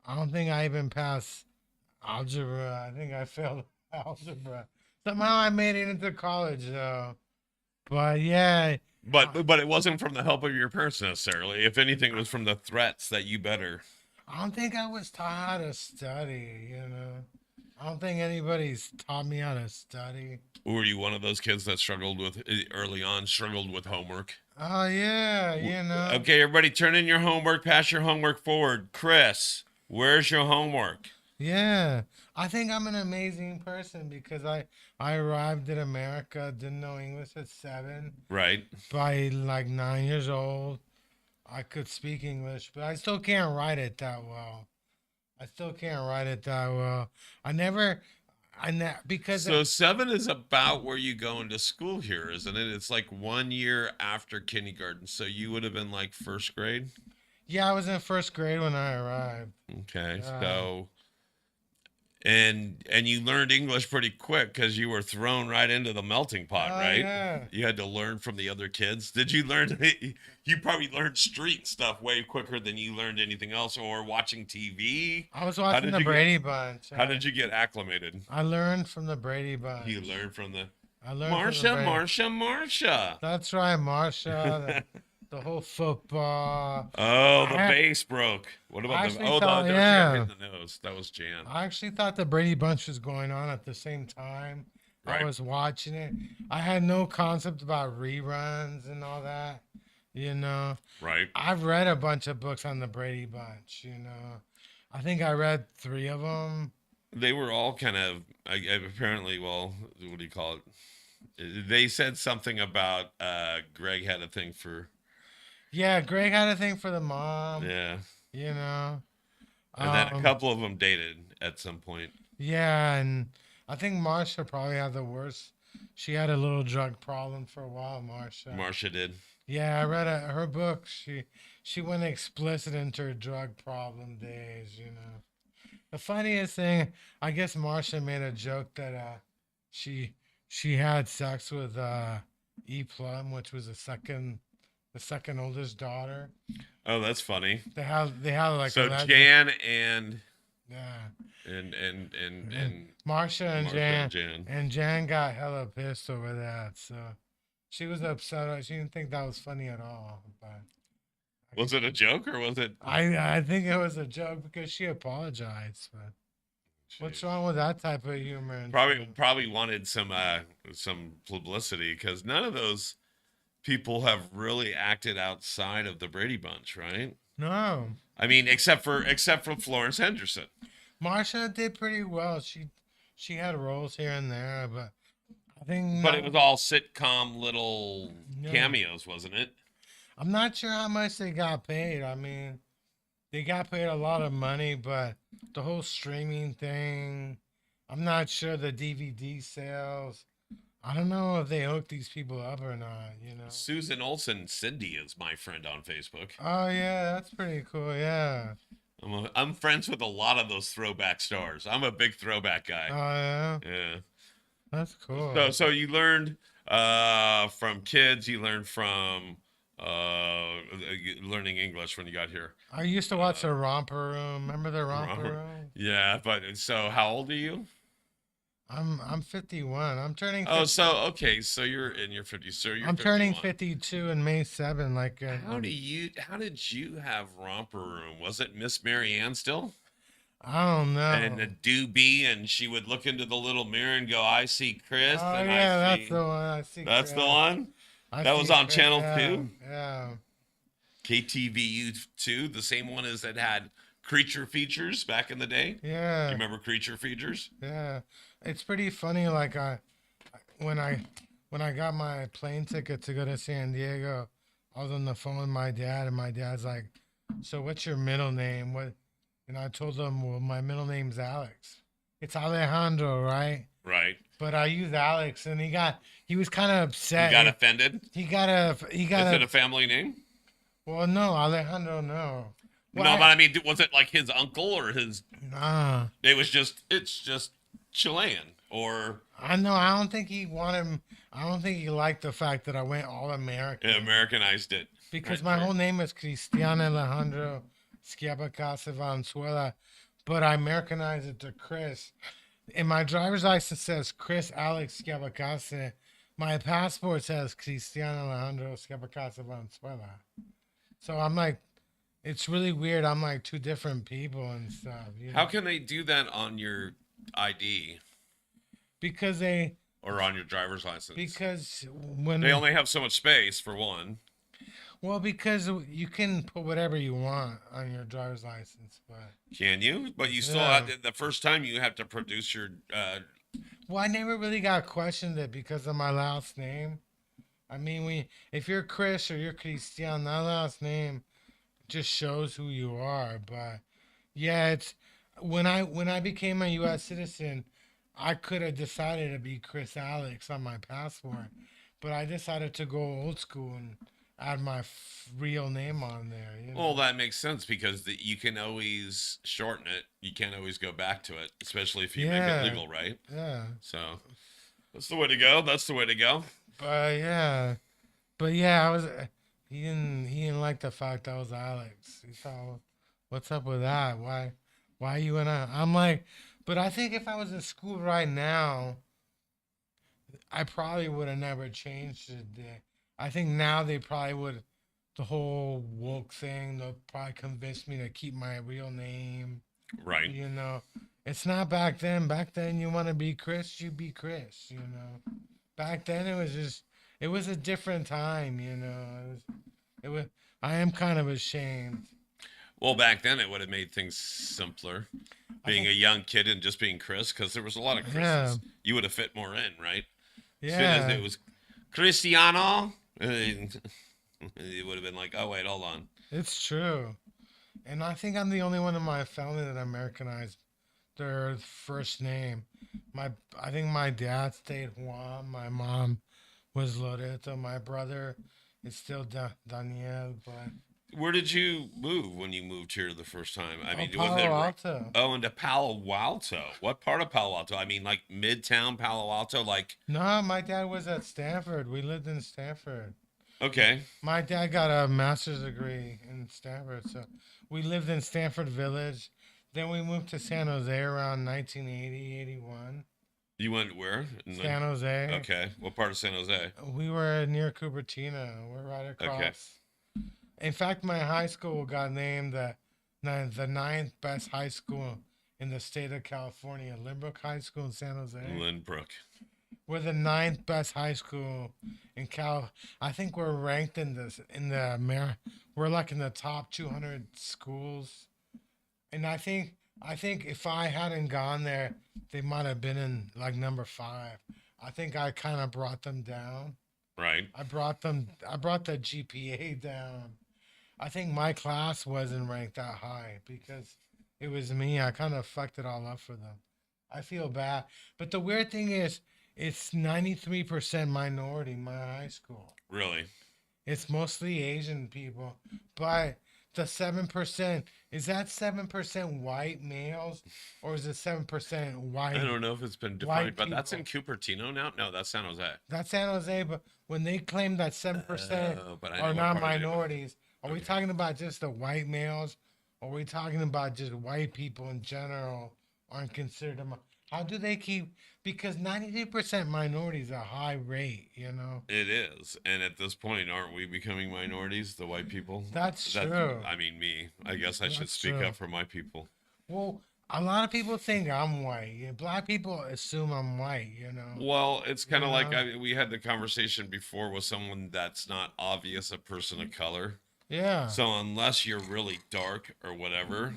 I don't think I even passed algebra. I think I failed algebra. Somehow I made it into college though. But yeah, But it wasn't from the help of your parents necessarily. If anything, it was from the threats that you better. I don't think I was taught how to study, I don't think anybody's taught me how to study. Were you one of those kids that struggled with homework? Oh yeah, Okay, everybody, turn in your homework. Pass your homework forward. Chris, where's your homework? Yeah, I think I'm an amazing person because I arrived in America, didn't know English at 7. Right. By like 9 years old, I could speak English, but I still can't write it that well. Because So 7 is about where you go into school here, isn't it? It's like 1 year after kindergarten. So you would have been like first grade. yeah, I was in first grade when I arrived. Okay. Yeah. So and you learned English pretty quick because you were thrown right into the melting pot, Oh, right? yeah. You had to learn from the other kids. Did you learn? You probably learned street stuff way quicker than you learned anything else, or watching TV. I was watching did the you get- Brady Bunch. How did you get acclimated? I learned from the Brady Bunch. You learned from the I learned from the Marsha, Brady- Marsha, Marsha. That's right, Marsha. the whole football. Oh, the I- base broke. What I about the? actually Oh, thought- she got yeah. hit in the nose. That was Jan. I actually thought the Brady Bunch was going on at the same time. Right. I was watching it. I had no concept about reruns and all that. You know, Right. I've read a bunch of books on the Brady Bunch. You know, I think I read 3 of them. They were all kind of apparently. Well, what do you call it? They said something about Greg had a thing for. Yeah, Greg had a thing for the mom. Yeah. You know, And then a couple of them dated at some point. Yeah, and I think Marsha probably had the worst. She had a little drug problem for a while, Marsha. Marsha did. Yeah, I read her book. She went explicit into her drug problem days. You know, the funniest thing, I guess Marsha made a joke that she had sex with E Plum, which was the second oldest daughter. Oh, that's funny. They had like So a legend- Jan and yeah. and Marsha and Marsha Jan. And Jan got hella pissed over that. So she was upset. She didn't think that was funny at all. But Was it a joke or was it? I think it was a joke because she apologized. But what's wrong with that type of humor? and stuff? Probably wanted some publicity because none of those people have really acted outside of the Brady Bunch, right? No. I mean, except for Florence Henderson. Marsha did pretty well. She had roles here and there, but I think. But it was all sitcom little Yeah. cameos, wasn't it? I'm not sure how much they got paid. I mean, they got paid a lot of money, but the whole streaming thing, I'm not sure the DVD sales. I don't know if they hooked these people up or not, you know. Susan Olsen Cindy is my friend on Facebook. Oh yeah, that's pretty cool. Yeah. I'm friends with a lot of those throwback stars. I'm a big throwback Oh guy. yeah, Yeah. that's cool. So you learned from kids. You learned from learning English when you got here. I used to watch the Romper Room. Remember the Romper Room? Yeah, but so how old are you? I'm 51. I'm turning. Oh, 50, so okay, so you're in your 50s. So you're. I'm turning 51. 52 in May 7. Like. How did you have Romper Room? Was it Miss Mary Ann still? I don't know. And the doobie, and she would look into the little mirror and go, "I see Chris." Oh and yeah, I that's see. the one. I see. That's the Chris. one. I That was see on Chris, Channel yeah, 2? Yeah. KTVU 2, the same one as that had creature features back in the day. Yeah. You remember creature features? Yeah, it's pretty funny. Like when I got my plane ticket to go to San Diego, I was on the phone with my dad, and my dad's like, "So what's your middle name?" What? And I told him, "Well, my middle name's Alex. It's Alejandro, right?" Right. But I use Alex, and he was kind of upset. You got offended? He got Is it a family name? Well, no, Alejandro, no. Well, No, but I mean, was it like his uncle or his? Nah. It's just Chilean or I know. I don't think he wanted. I don't think he liked the fact that I went all American. Americanized it. Because Right, my whole name is Cristian Alejandro Schiabacasa Valenzuela, but I Americanized it to Chris. And my driver's license says Chris Alex Schiabacasa. My passport says Cristian Alejandro Schiabacasa Valenzuela. So I'm like, it's really weird. I'm like 2 different people and stuff. You know? How can they do that on your ID Because they. or on your driver's license? Because when They only have so much space for one. Well, because you can put whatever you want on your driver's license, but Can you? But you still Yeah. have the first time you have to produce your. well, I never really got questioned it because of my last name. I mean, if you're Chris or you're Cristian, that last name just shows who you are. But yeah, it's when I became a U.S. citizen, I could have decided to be Chris Alex on my passport, but I decided to go old school and add my real name on there. You know? Well, that makes sense because you can always shorten it. You can't always go back to it, especially if you make Yeah. it legal, right? Yeah. So that's the way to go. That's the way to go. But yeah, I was. He didn't like the fact I was Alex. He thought, "What's up with that? Why you and I?" I'm like, but I think if I was in school right now, I probably would have never changed it. I think now they probably would the whole woke thing. They'll probably convince me to keep my real name. Right. You know, it's not back then. Back then, you want to be Chris, you be Chris. You know, back then it was a different time. You know, it was. I am kind of ashamed. Well, back then it would have made things simpler. Being a young kid and just being Chris, because there was a lot of Yeah. Chris's. You would have fit more in, right? As soon Yeah. as it was Cristiano, it would have been like, oh, wait, hold on. It's true. And I think I'm the only one in my family that Americanized their first name. I think my dad stayed Juan. My mom was Loreto. My brother is still Daniel. But Where did you move when you moved here the first time? I mean, was Palo it Alto. Oh, into Palo Alto? What part of Palo Alto? I mean, like Midtown Palo Alto? Like, No, my dad was at Stanford. We lived in Stanford. okay. My dad got a master's degree in Stanford, so we lived in Stanford Village. Then we moved to San Jose around 1980, 81. You went where? San Jose. Okay. What part of San Jose? We were near Cupertino. We're right across. Okay. In fact, my high school got named the ninth best high school in the state of California. Lynbrook High School in San Jose. Lynbrook. We're the ninth best high school in Cal. I think we're ranked we're like in the top 200 schools. And I think if I hadn't gone there, they might have been in like number 5. I think I kind of brought them down. Right. I brought the GPA down. I think my class wasn't ranked that high because it was me. I kind of fucked it all up for them. I feel bad. But the weird thing is, it's 93% minority, my high school. Really? It's mostly Asian people. But the 7%, is that 7% white males or is it 7% white? I don't know if it's been white defined, but that's in people. Cupertino now? No, that's San Jose. That's San Jose, but when they claim that 7% But I know are what not part of it. minorities, are we Okay. talking about just the white males? Or are we talking about just white people in general aren't considered how do they keep, because 92% minority is a high rate, you know? It is. And at this point, aren't we becoming minorities, the white people? That's true. I mean, me. I guess I should That's speak true. up for my people. Well, a lot of people think I'm white. Yeah, black people assume I'm white, you know? Well, it's kind of like Yeah. we had the conversation before with someone that's not obvious a person of color. Yeah. So unless you're really dark or whatever,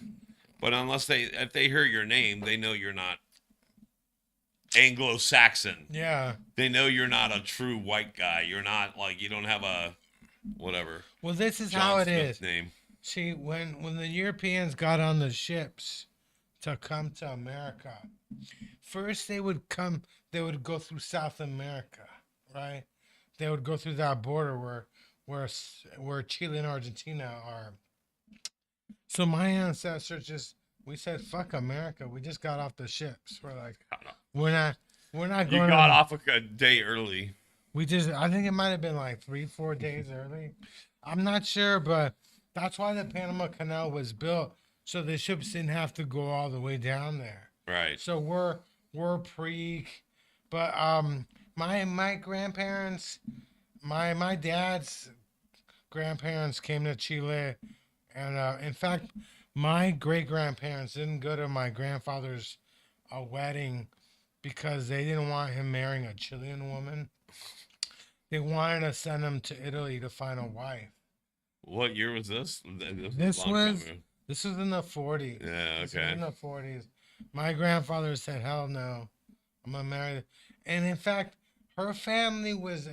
but if they hear your name, they know you're not Anglo-Saxon. Yeah. They know you're not a true white guy. You're not like, you don't have a whatever Well, this is John how it Smith is. name. See, when the Europeans got on the ships to come to America, first they would go through South America, right? They would go through that border where Chile and Argentina are. So my ancestors we said, fuck America. We just got off the ships. We're like, we're not You going. got off a day early. I think it might have been like 3-4 days early. I'm not sure, but that's why the Panama Canal was built, so the ships didn't have to go all the way down there. Right. So we're pre, but my grandparents, my dad's grandparents came to Chile, and in fact, my great grandparents didn't go to my grandfather's wedding because they didn't want him marrying a Chilean woman. They wanted to send him to Italy to find a wife. What year was this? This a long time was ago. this was in the 40s. Yeah, This was okay. in the 40s. My grandfather said, "Hell no, I'm gonna marry." And in fact, her family was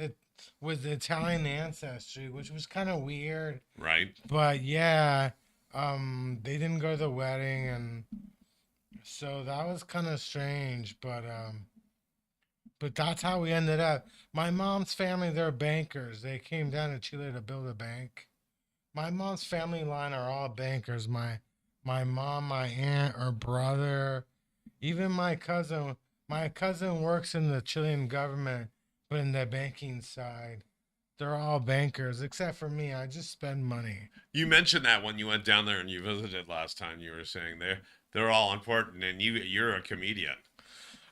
Italian ancestry, which was kind of weird. Right. But yeah, they didn't go to the wedding, and so that was kind of strange. But that's how we ended up. My mom's family, they're bankers. They came down to Chile to build a bank. My mom's family line are all bankers. My mom, my aunt, her brother, even my cousin. My cousin works in the Chilean government, but in the banking side. They're all bankers, except for me. I just spend money. You mentioned that when you went down there and you visited last time. You were saying they're all important, and you're a comedian.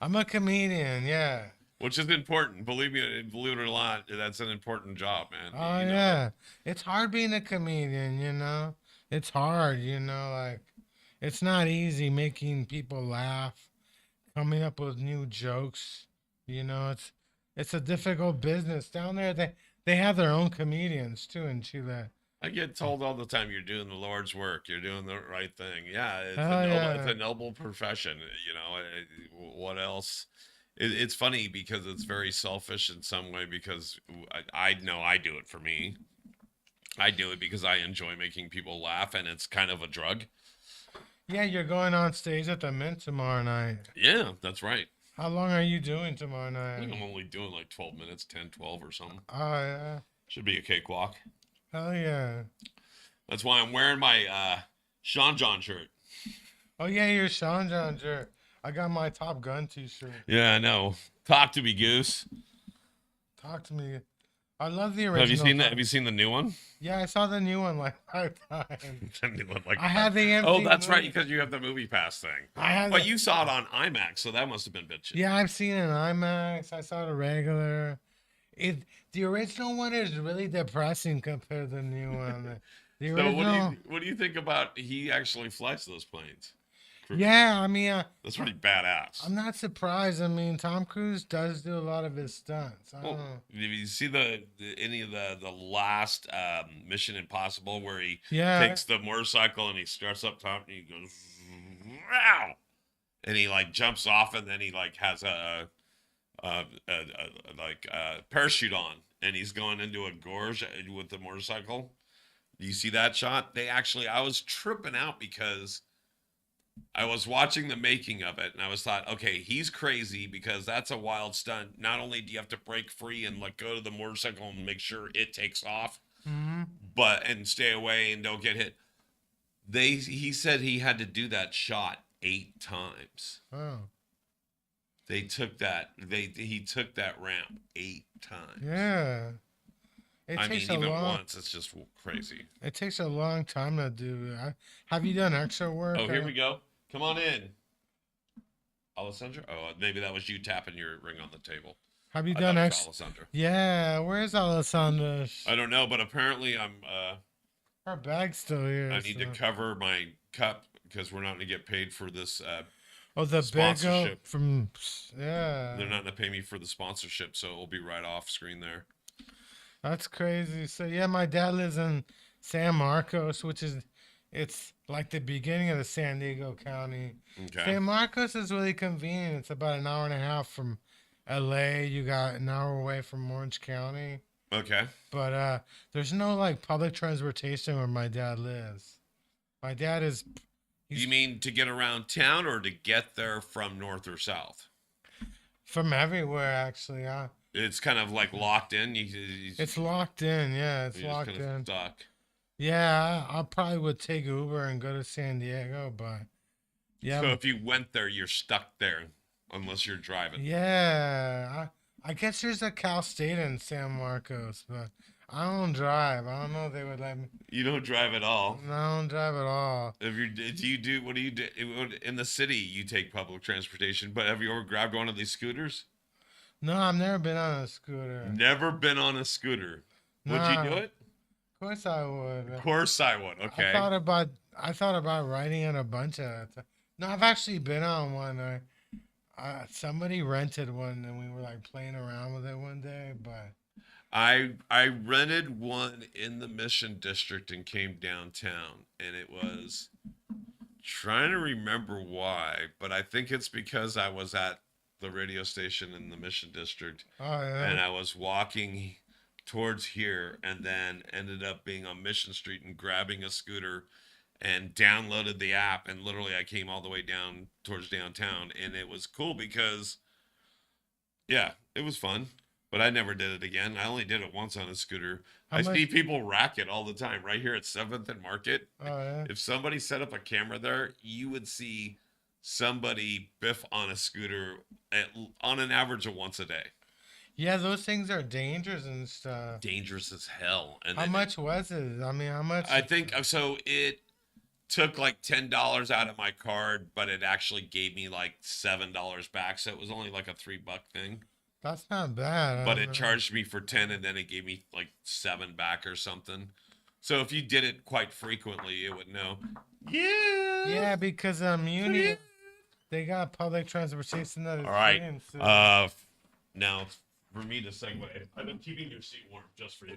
I'm a comedian, yeah. which is important. Believe it or not, that's an important job, man. Oh You know yeah, it's hard being a comedian. It's hard. Like it's not easy making people laugh, coming up with new jokes. It's a difficult business down there. They have their own comedians too in Chile. I get told all the time, you're doing the Lord's work. You're doing the right thing. Yeah, Hell it's yeah. a noble profession. What else? It's funny because it's very selfish in some way because I know I do it for me. I do it because I enjoy making people laugh, and it's kind of a drug. Yeah, you're going on stage at the Mint tomorrow night. Yeah, that's right. How long are you doing tomorrow I think night? I'm only doing like 12 minutes, 10, 12 or something. Oh yeah. Should be a cakewalk. Hell yeah. That's why I'm wearing my Sean John shirt. Oh yeah, you're Sean John shirt. I got my Top Gun t-shirt. Yeah, I know. Talk to me, Goose. Talk to me. I love the original. Have you seen that? Have you seen the new one? Yeah, I saw the new one like 5 times. The new one, like I had the empty oh, that's right, movie. because you have the movie pass thing. I had But the- you saw it on IMAX, so that must have been bitchin'. Yeah, I've seen it in IMAX. I saw the regular. The original one is really depressing compared to the new one. The So original. what do you think about he actually flies those planes? Yeah, I mean, That's pretty badass. I'm not surprised. I mean, Tom Cruise does do a lot of his stunts. I don't Well, know. did you see any of the last Mission Impossible where he Yeah. takes the motorcycle and he starts up top and he goes, wow, and he like jumps off and then he like has a parachute on and he's going into a gorge with the motorcycle. Do you see that shot? I was tripping out because I was watching the making of it and I was thought, okay, he's crazy because that's a wild stunt. Not only do you have to break free and like go to the motorcycle and make sure it takes off, Hmm. and stay away and don't get hit. He said he had to do that shot 8 times. Oh. He took that ramp 8 times. Yeah. I mean, even once, it's just crazy. It takes a long time to do. Have you done extra work? Oh, here we go. Come on in. Alessandra? Oh, maybe that was you tapping your ring on the table. Have you I done thought it was extra? Alessandra. Yeah. Where's Alessandra? I don't know, but apparently Her bag's still here. I need to so- cover my cup because we're not going to get paid for this. Oh, the bagel sponsorship. from. Yeah. They're not going to pay me for the sponsorship, so it'll be right off screen there. That's crazy. So yeah, my dad lives in San Marcos, it's like the beginning of the San Diego County. Okay. San Marcos is really convenient. It's about an hour and a half from LA. You got an hour away from Orange County. Okay. But there's no like public transportation where my dad lives. My dad is You mean to get around town or to get there from north or south? from everywhere actually. It's kind of like locked in. It's locked in, yeah, it's you're just locked kind of in. stuck. Yeah, I probably would take Uber and go to San Diego, but yeah, So if you went there, you're stuck there unless you're driving. yeah. I guess there's a Cal State in San Marcos, but I don't drive. I don't know if they would let me. You don't drive at all. No, I don't drive at all. What do you do in the city? You take public transportation, but have you ever grabbed one of these scooters? No, I've never been on a scooter. Never been on a scooter. Would Nah. you do it? Of course I would. Of course I would. Okay. I thought about riding on a bunch of. No, I've actually been on one. Somebody rented one and we were like playing around with it one day, but I rented one in the Mission District and came downtown, and it was trying to remember why, but I think it's because I was at the radio station in the Mission District oh yeah. and I was walking towards here and then ended up being on Mission Street and grabbing a scooter and downloaded the app, and literally I came all the way down towards downtown, and it was cool because yeah, it was fun. But I never did it again. I only did it once on a scooter. How I much- see people rack it all the time right here at 7th and Market. Oh yeah. If somebody set up a camera there, you would see somebody biff on a scooter on an average of once a day. Yeah, those things are dangerous and stuff. Dangerous as hell. And How then much was it? I mean, how much? I think so. It took like $10 out of my card, but it actually gave me like $7 back. So it was only like a $3 thing. That's not bad. but it charged me for 10 and then it gave me like 7 back or something. So if you did it quite frequently, it would know. Yeah. Yeah, because they got public transportation that is All right. free, so- Now for me to segue, I've been keeping your seat warm just for you.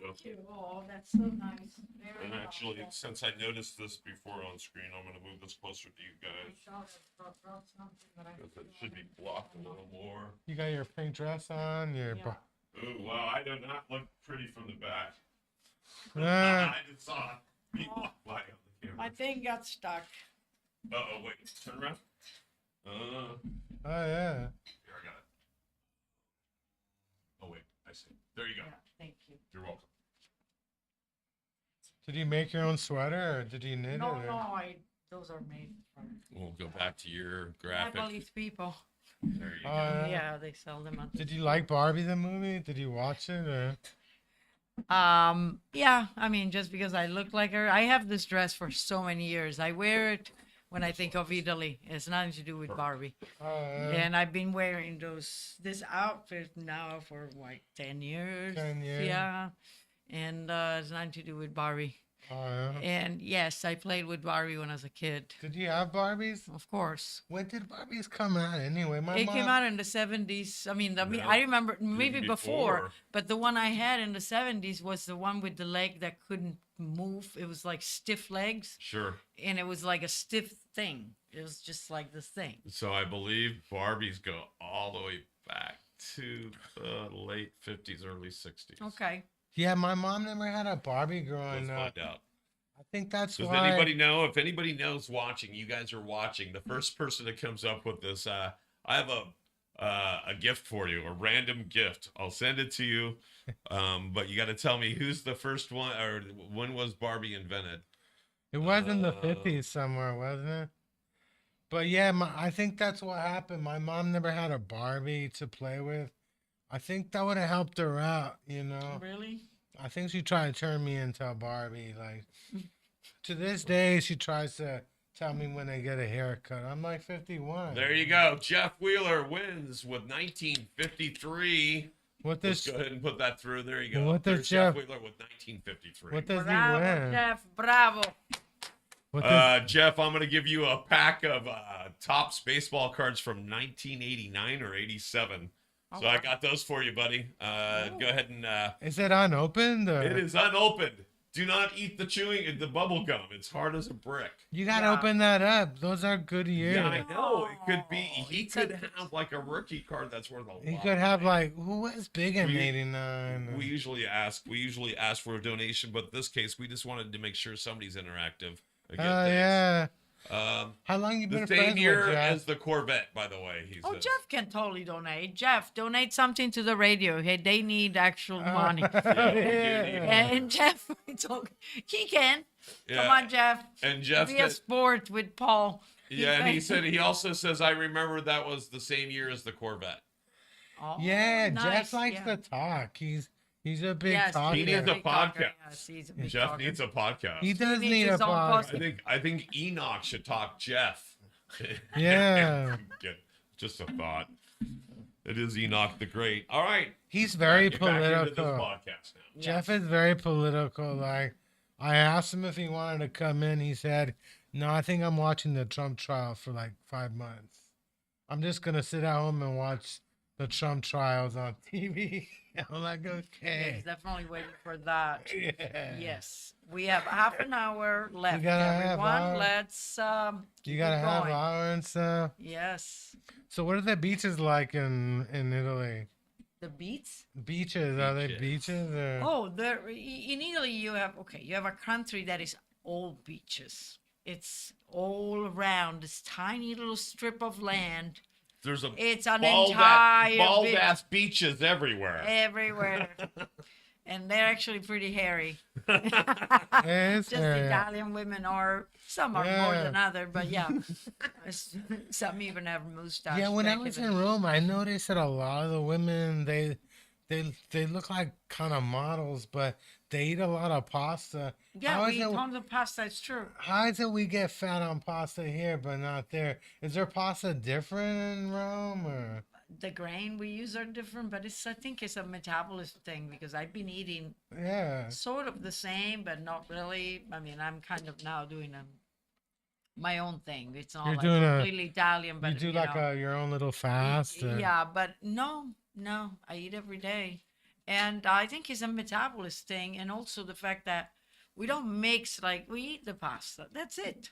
Oh, that's so nice. Very And actually, thoughtful. since I noticed this before on screen, I'm going to move this closer to you guys. Because it should be blocked a little more. You got your pink dress on. Your Yeah. Ooh, wow, I do not look pretty from the back. Ah. I just saw me walk by on the camera. My thing got stuck. Uh-oh, wait, turn around. Oh yeah. Here, I got it. Oh, wait, I see. There you go. Yeah, thank you. You're welcome. Did you make your own sweater or did you knit No, it? no, those are made for We'll go back to your graphic. Japanese people. There you Oh, go. yeah. Yeah, they sell them on. Did you like Barbie the movie? Did you watch it or? Yeah, I mean, just because I look like her, I have this dress for so many years. I wear it when I think of Italy. It's nothing to do with Barbie. Oh, yeah. And I've been wearing this outfit now for like 10 years. 10 years. Yeah. And it's nothing to do with Barbie. Oh, yeah. And yes, I played with Barbie when I was a kid. Did you have Barbies? Of course. When did Barbies come out anyway? My It mom. came out in the 70s. I mean, No, I remember maybe even before, before. but the one I had in the 70s was the one with the leg that couldn't move. It was like stiff legs, Sure. and it was like a stiff thing. It was just like this thing. So I believe Barbies go all the way back to the late 50s, early 60s. Okay. Yeah, my mom never had a Barbie growing Let's up. find out. I think that's Does why. anybody know? If anybody knows watching, you guys are watching. The first person that comes up with this, I have a gift for you, a random gift. I'll send it to you, but you got to tell me who's the first one, or when was Barbie invented? It was in the 50s somewhere, wasn't it? But yeah, I think that's what happened. My mom never had a Barbie to play with. I think that would have helped her out, you know. Really? I think she tried to turn me into a Barbie. Like, to this day, she tries to tell me when I get a haircut. I'm like 51. There you go. Jeff Wheeler wins with 1953. What Let's does go ahead and put that through. There you go. What does There's Jeff Jeff- Wheeler with 1953. what does he Bravo, win? Jeff. Bravo. What does, Jeff, I'm going to give you a pack of Topps baseball cards from 1989 or 87. So I Okay. got those for you, buddy. Go ahead and is it unopened? Or? it is unopened. Do not eat the bubble gum. It's hard as a brick. You gotta Yeah. open that up. Those are good years. Yeah, I know. It could be. He It's could a- have like a rookie card that's worth a lot. You could have right? like, who was big in We- '89? We usually ask for a donation, but in this case, we just wanted to make sure somebody's interactive. Oh yeah. How long you The been same friends year with Jeff? as the Corvette, by the way. He Oh, says. Jeff can totally donate. Jeff, donate something to the radio. Hey, they need actual money. Yeah. And Jeff, it's okay. He can. Yeah. Come on, Jeff. And Jeff, Be a sport with Paul. yeah, and he also says, I remember that was the same year as the Corvette. Oh, Yeah, nice, Jeff likes yeah. to talk. He's a big Yes, talker. He needs a big talker. podcast. Yes, he's a big Jeff talker. needs a podcast. He does needs need a his own podcast. I think Enoch should talk Jeff. Yeah. Just a thought. It is Enoch the Great. All right. He's very Get back into this political. podcast now. Jeff is very political. Like, I asked him if he wanted to come in. He said, "No, I think I'm watching the Trump trial for like 5 months. I'm just gonna sit at home and watch the Trump trials on TV." I'm like, Yeah, okay. he's definitely waiting for that. Yeah. Yes, we have half an hour left. gotta have Everyone, our- let's You keep gotta it have going. hour and stuff. Yes, So, what are the beaches like in Italy? the beats. Beaches? Are they Beaches. beaches or? Oh, there in Italy you have a country that is all beaches. It's all around this tiny little strip of land. There's a It's an bald entire beach ass beaches everywhere. everywhere, and they're actually pretty hairy. It's Just area. Italian women are some are more Yeah. than other, but yeah, some even have mustache. Yeah, when I back was the- in Rome, I noticed that a lot of the women they look like kind of models, but they eat a lot of pasta. yeah, how we is eat it? tons of pasta. It's true. How is it we get fat on pasta here, but not there? Is their pasta different in Rome, or the grain we use are different, but I think it's a metabolism thing because I've been eating Yeah. sort of the same, but not really. I mean, I'm kind of now doing my own thing. It's not You're like doing completely Italian, You but do like your own little fast. yeah, but no, I eat every day. And I think it's a metabolism thing. And also the fact that we don't mix, like, we eat the pasta. That's it.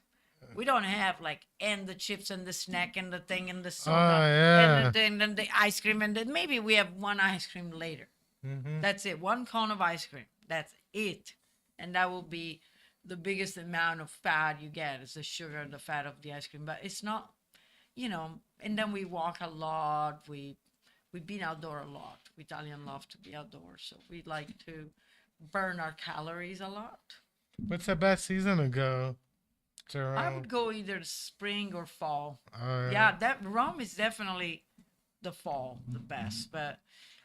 We don't have, like, and the chips and the snack and the thing and the soda yeah. and the thing and the ice cream. And then maybe we have one ice cream later. Mm-hmm. That's it. One cone of ice cream. That's it. And that will be the biggest amount of fat you get is the sugar and the fat of the ice cream. But it's not, and then we walk a lot. We've been outdoor a lot. We Italian love to be outdoors, so we like to burn our calories a lot. What's the best season to go to Rome? I would go either spring or fall. Oh, Yeah, that Rome is definitely the fall, the best. But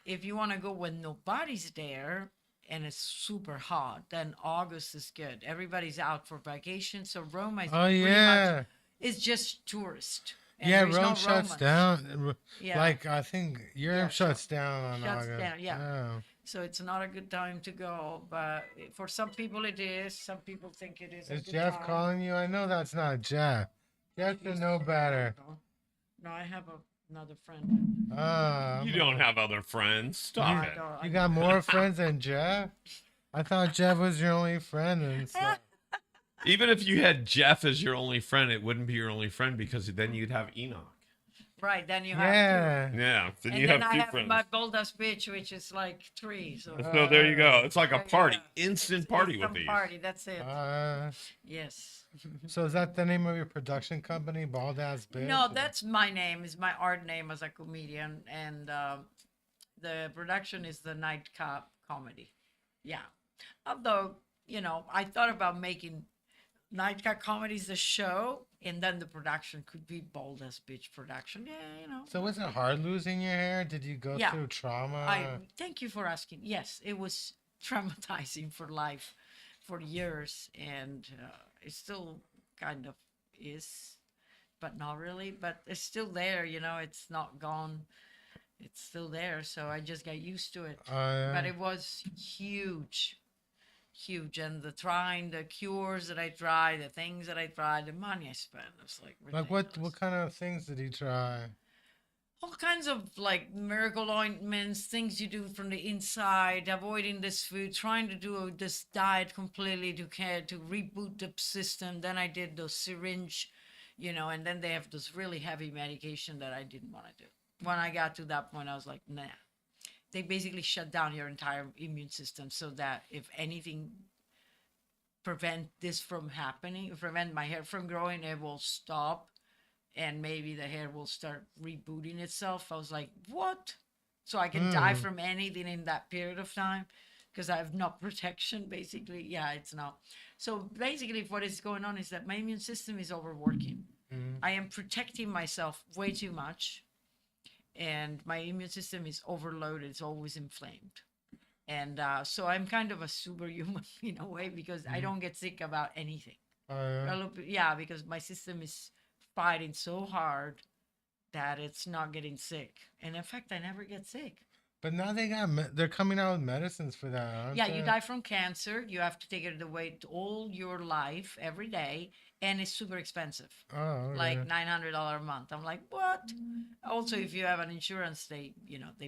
if you want to go when nobody's there and it's super hot, then August is good. Everybody's out for vacation, so Rome is Oh, pretty yeah. much, it's just tourist. And Yeah, there's Rome no shuts Romans. down. Yeah. Like, I think Europe shuts down on Shuts August. down, yeah. So it's not a good time to go, but for some people it is. Some people think it is. A Is good Jeff time. calling you? I know that's not Jeff. Jeff should know better. No, I have another friend. You don't have other friends. Stop it. You got more friends than Jeff? I thought Jeff was your only friend and stuff. Even if you had Jeff as your only friend, it wouldn't be your only friend because then you'd have Enoch. Right, then you have Yeah. Yeah, then two. you And then have I two have friends. my boldest bitch, which is like 3. So So there you go. It's like a party, yeah. instant party with Some these. party, that's it. Uh, Yes. so is that the name of your production company, Bald Ass Bitch? No, that's my name. Is my art name as a comedian, and the production is the Nightcap Comedy. Yeah. Although I thought about making Nightcap Comedies the show, and then the production could be Bold as Bitch production. Yeah. So was it hard losing your hair? Did you go Yeah. through trauma? I thank you for asking. Yes, it was traumatizing for life, for years, and it still kind of is, but not really. But it's still there. It's not gone. It's still there. So I just got used to it. But it was huge, and the cures that I tried, the things that I tried, the money I spent, it's like ridiculous. what kind of things did he try? All kinds of like miracle ointments, things you do from the inside, avoiding this food, trying to do this diet completely to reboot the system. Then I did those syringe, and then they have this really heavy medication that I didn't want to do. When I got to that point, I was like, nah. They basically shut down your entire immune system so that if anything prevent this from happening, prevent my hair from growing, it will stop, and maybe the hair will start rebooting itself. I was like, what? So I can die from anything in that period of time because I have no protection, basically. Yeah, it's not. So basically what is going on is that my immune system is overworking. I am protecting myself way too much, and my immune system is overloaded. It's always inflamed. And so I'm kind of a superhuman in a way because I don't get sick about anything. Yeah, because my system is fighting so hard that it's not getting sick. And in fact, I never get sick. But now they're coming out with medicines for that, aren't Yeah, they? you die from cancer. You have to take it away all your life, every day. And it's super expensive. Oh, okay. Like $900 a month. I'm like, what? Also, if you have an insurance, they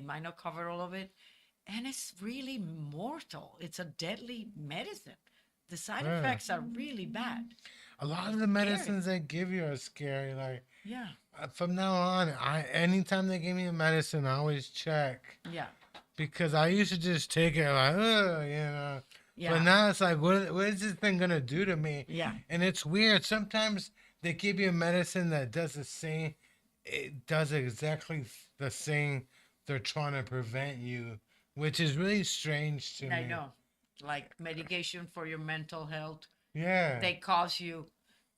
might not cover all of it. And it's really mortal. It's a deadly medicine. The side effects are really bad. A lot of the medicines they give you are scary. Like, Yeah. From now on, anytime they give me a medicine, I always check. Yeah. Because I used to just take it like, Yeah. But now it's like, what is this thing gonna do to me? Yeah. And it's weird. Sometimes they give you a medicine that does the same. It does exactly the thing they're trying to prevent you, which is really strange to me. I know. Like medication for your mental health. Yeah. They cause you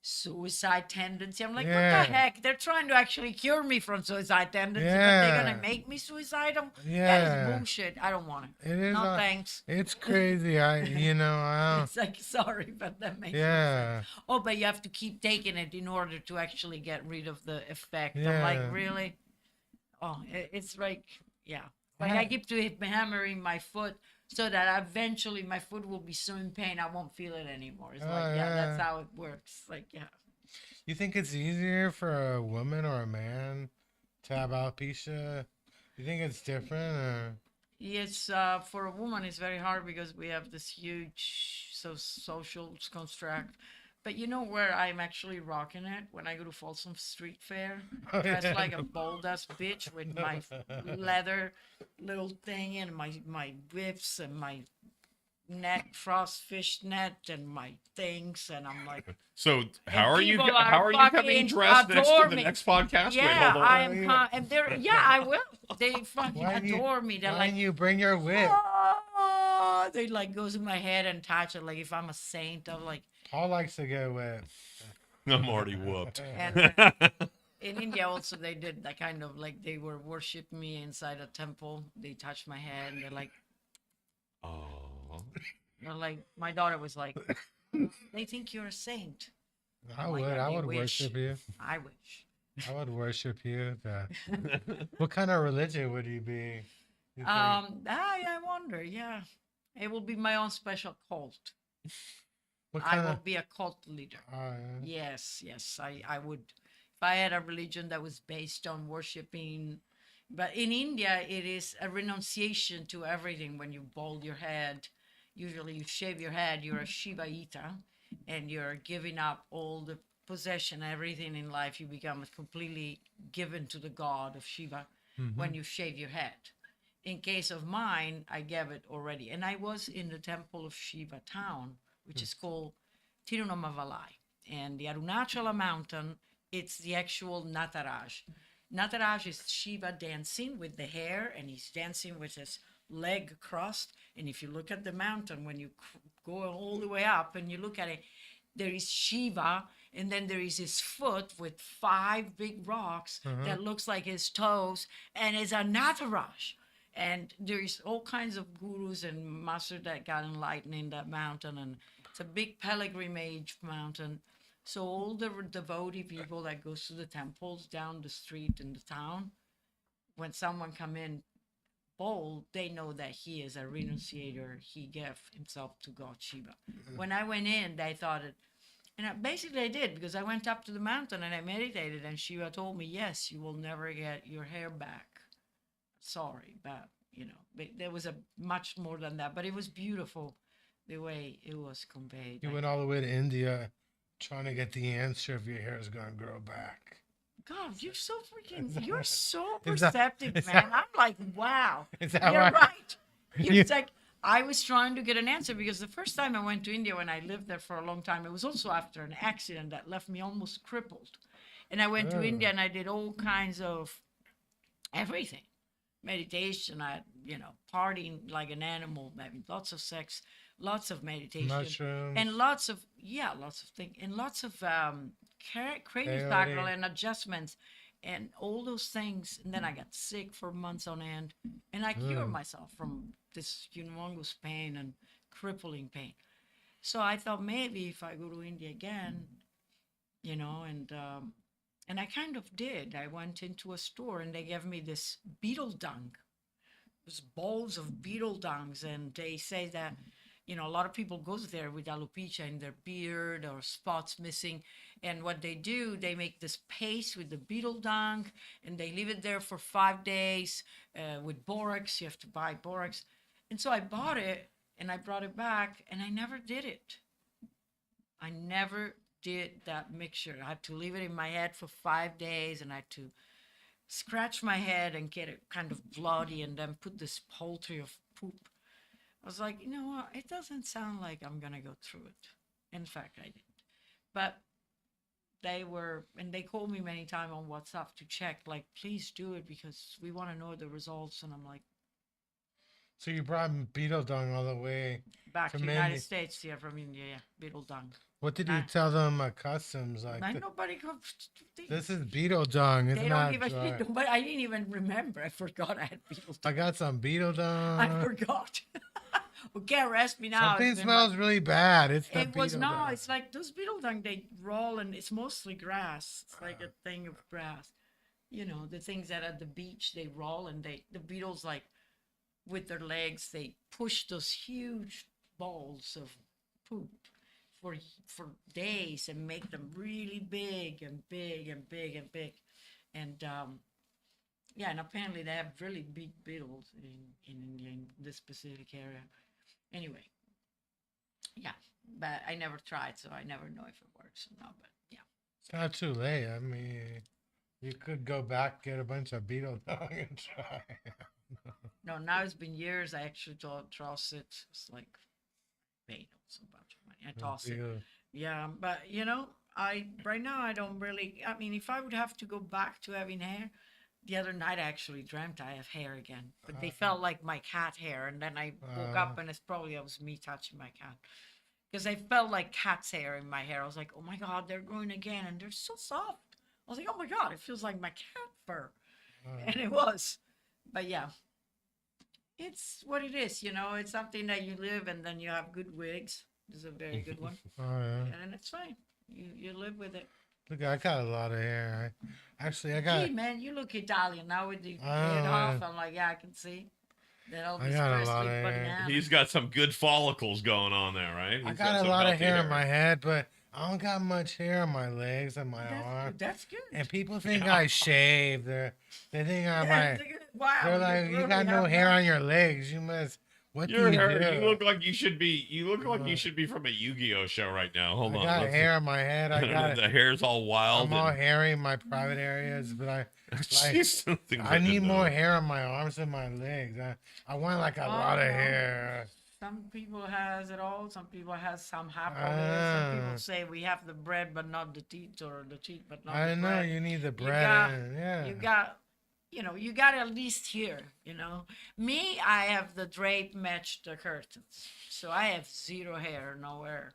suicide tendency. I'm like, Yeah. what the heck? They're trying to actually cure me from suicide tendency, but Yeah. they're gonna make me suicidal? That Yeah. is bullshit. I don't want it. It is. No thanks. It's crazy. I don't. It's like, sorry, but that makes no Yeah. sense. Oh, but you have to keep taking it in order to actually get rid of the effect. I'm Yeah. like, really? Oh, it's like, yeah. Like I keep to hammering my foot so that eventually my foot will be so in pain I won't feel it anymore. It's Oh, like, yeah, that's yeah. how it works. Like, yeah. You think it's easier for a woman or a man to have alopecia? You think it's different or? It's for a woman it's very hard because we have this huge social construct. But you know where I'm actually rocking it? When I go to Folsom Street Fair, Oh, dressed yeah. like a bold ass bitch with my leather little thing and my whips and my net frost fish net and my things, and I'm like, So and people how are you coming fucking dressed next to adore the me. next podcast? Wait, Yeah, hold I on. am. And they're, yeah, I will. They fucking Why do you- adore me. They're Why like, didn't you bring your whip? oh, they like goes in my head and touch it like if I'm a saint. I'm like, Paul likes to get whipped. I'm already whooped. and in India also they did that kind of like they were worshiping me inside a temple. They touched my head and Oh. they're like, my daughter was like, they think you're a saint. I Oh my would. God, I they would wish. worship you. I wish. I would worship you. What kind of religion would you be? You think? I wonder. Yeah, it will be my own special cult. What I kind will of? be a cult leader. Oh, yeah. Yes, I would. If I had a religion that was based on worshiping, but in India, it is a renunciation to everything. When you bald your head, usually you shave your head, you're a Shivaita, and you're giving up all the possession, everything in life. You become completely given to the god of Shiva when you shave your head. In case of mine, I gave it already. And I was in the temple of Shiva town, which is called Tirunamalai. And the Arunachala mountain, it's the actual Nataraj. Nataraj is Shiva dancing with the hair, and he's dancing with his leg crossed. And if you look at the mountain, when you go all the way up and you look at it, there is Shiva, and then there is his foot with 5 big rocks that looks like his toes, and it's a Nataraj. And there's all kinds of gurus and masters that got enlightened in that mountain, and it's a big pilgrimage mountain. So all the devotee people that goes to the temples down the street in the town, when someone come in bold, they know that he is a renunciator. He gave himself to God Shiva. When I went in, they thought it, and basically I did, because I went up to the mountain and I meditated, and Shiva told me, yes, you will never get your hair back. Sorry, but there was a much more than that, but it was beautiful the way it was conveyed. You Like, went all the way to India trying to get the answer if your hair is gonna grow back. God, you're so freaking, you're so is that- perceptive, is man. that- I'm like, wow. Is that You're right? right. You- It's like, I was trying to get an answer because the first time I went to India, when I lived there for a long time, it was also after an accident that left me almost crippled. And I went to Oh. India and I did all kinds of everything. Meditation, partying like an animal, having lots of sex, lots of meditation, Mushrooms. and lots of things, and lots of cranial Peyote. sacral and adjustments, and all those things. And then I got sick for months on end, and I cured myself from this humongous pain and crippling pain. So I thought maybe if I go to India again, and I kind of did. I went into a store and they gave me this beetle dung. There's bowls of beetle dungs, and they say that, a lot of people goes there with alopecia in their beard or spots missing. And what they do, they make this paste with the beetle dung, and they leave it there for 5 days with borax. You have to buy borax. And so I bought it, and I brought it back, and I never did it. I never did that mixture. I had to leave it in my head for 5 days, and I had to scratch my head and get it kind of bloody, and then put this poultry of poop. I was like, you know what? It doesn't sound like I'm gonna go through it. In fact, I didn't. But they called me many times on WhatsApp to check, like, please do it because we want to know the results. And I'm like, So you brought beetle dung all the way. back to From the United India. States, yeah, from India, yeah, beetle dung. What did you Nah. tell them at customs? Like, Nobody comes. this is beetle dung. It's They not don't give a dry. shit. But I didn't even remember. I forgot I had beetle I dung. got some beetle dung. I forgot. Well, can't arrest me now. Something It's been smells like- really bad. It's the It was beetle no. dung. It's like those beetle dung. They roll, and it's mostly grass. It's like a thing of grass. You know, the things that at the beach they roll and the beetles like with their legs they push those huge balls of poop for days and make them really big and big and big and big. And yeah, and apparently they have really big beetles in this specific area. Anyway, yeah, but I never tried, so I never know if it works or not. But yeah, It's not too late. I mean, you could go back, get a bunch of beetle dog and try. no, now it's been years. I actually toss it. It's like paid also a bunch of money. I toss it. Beetle. Yeah, but you know, I right now I don't really. I mean, if I would have to go back to having hair, the other night I actually dreamt I have hair again, but they felt like my cat hair, and then I woke up and it's probably it was me touching my cat because I felt like cat's hair in my hair. I was like, oh my god, they're growing again, and they're so soft. I was like, oh my god, it feels like my cat fur, and it was. But yeah, it's what it is. You know, it's something that you live, and then you have good wigs. This is a very good one, Oh yeah. and it's fine. You live with it. Look, I got a lot of hair. I got. Gee, man, you look Italian now with the I head know, off. man. I'm like, yeah, I can see that I Elvis got a Presley lot of hair. banana. He's got some good follicles going on there, right? I He's got a some lot of healthy hair on my head, but I don't got much hair on my legs and my arms. That's good. And people think I shave. They think I'm Yeah, like. wow, They're like, you really got no have hair that. on your legs. You must. What Your do you hair, do? you look like you should be. You look like you should be from a Yu-Gi-Oh show right now. Hold I on. got let's- hair on my head. I got the hair's all wild. I'm all and- hairy in my private areas, but Jeez, things I need didn't know. more hair on my arms and my legs. I want like a lot of no. hair. Some people has it all. Some people has some half of it. Some people say we have the bread but not the teeth, or the teeth but not I the know bread. you need the got- bread. Yeah. You got, you know, you got at least here, you know. Me, I have the drape match the curtains. So I have zero hair nowhere.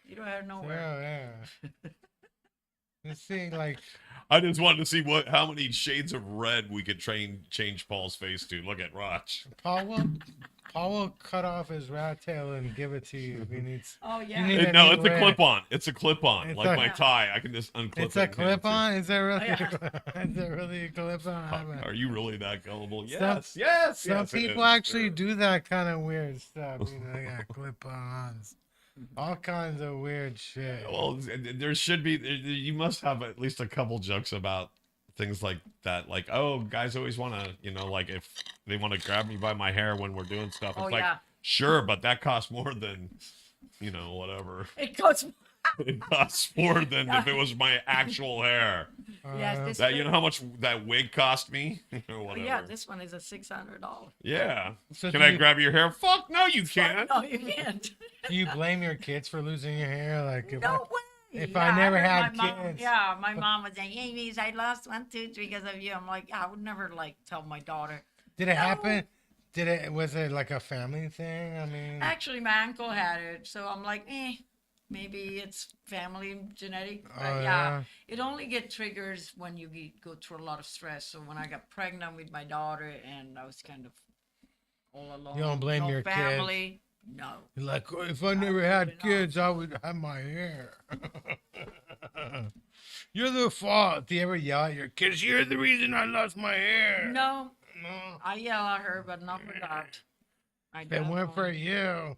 Zero hair nowhere. Yeah. You see, like, I just wanted to see how many shades of red we could change Paul's face to. Look at Raj. Paul will cut off his rat tail and give it to you if he needs. Oh You yeah. need a No, new it's a way. clip-on. It's a clip-on, It's like a- my tie. I can just unclip It's it. a and hand it to clip on. Is that really? Yeah. Is it really a clip on? Are you really that gullible? Some- Yes, yes. Some yes, it people is. actually do that kind of weird stuff. You know, they got clip-ons, all kinds of weird shit. Well, there should be. You must have at least a couple jokes about things like that. Like, oh, guys always want to, you know, like if they want to grab me by my hair when we're doing stuff. It's Oh like, yeah. sure, but that costs more than, you know, whatever. It goes. It costs more than if it was my actual hair. Yes, Uh, this That, you know how much that wig cost me, or Oh, whatever. yeah, this one is a $600. Yeah. So Can do I you- grab your hair? Fuck no, you can't. No, you can't. Do you blame your kids for losing your hair? Like, if No way. if I never heard had my mom- kids- Yeah, my mom was saying, "Hey, Miss, I lost 1, 2, 3 because of you." I'm like, I would never like tell my daughter. did it No. happen? Was it like a family thing? I mean, Actually, my uncle had it, so I'm like, maybe it's family genetic. But Oh, yeah, yeah. it only get triggers when you go through a lot of stress. So when I got pregnant with my daughter and I was kind of all alone, You don't blame no your kids? family. No. you're like, if I never had not. kids, I would have my hair. You're the fault. Do you ever yell at your kids? You're the reason I lost my hair. No, No. I yell at her, but not for that. I It went for definitely- you.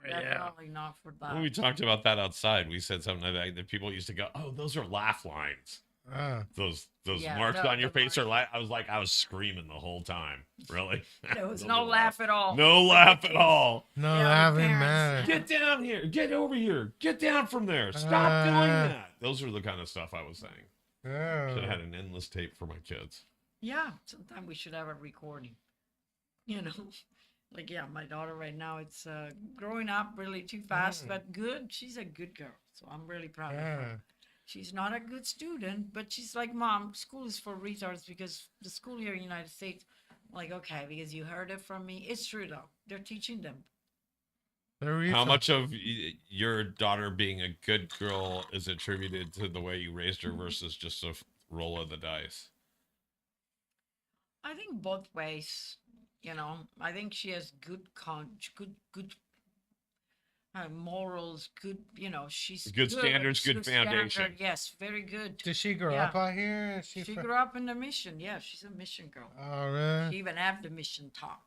Yeah. Definitely not for that. When we talked about that outside, we said something like that people used to go, "Oh, those are laugh lines. Those Yeah, marks the- on your the face are laugh." I was screaming the whole time. Really? There was Those no are laugh at all. No laugh at all. No Yeah, the laughing parents. matter. Get down here. Get over here. Get down from there. Stop doing that. Those are the kind of stuff I was saying. Should have had an endless tape for my kids. Yeah, sometime we should have a recording. You know, like yeah, my daughter right now it's growing up really too fast, but good. She's a good girl, so I'm really proud of Yeah. her. She's not a good student, but she's like, Mom, school is for retards because the school here in the United States. I'm like, okay, because you heard it from me. It's true though. They're teaching them. How much of your daughter being a good girl is attributed to the way you raised her versus just a roll of the dice? I think both ways. You know, I think she has good morals, good, she's Good standards, good foundation. standard, yes, very good. Did she grow Yeah. up out here? Is She from? grew up in the mission. Yeah, she's a mission girl. Oh, really? She even have the mission talk.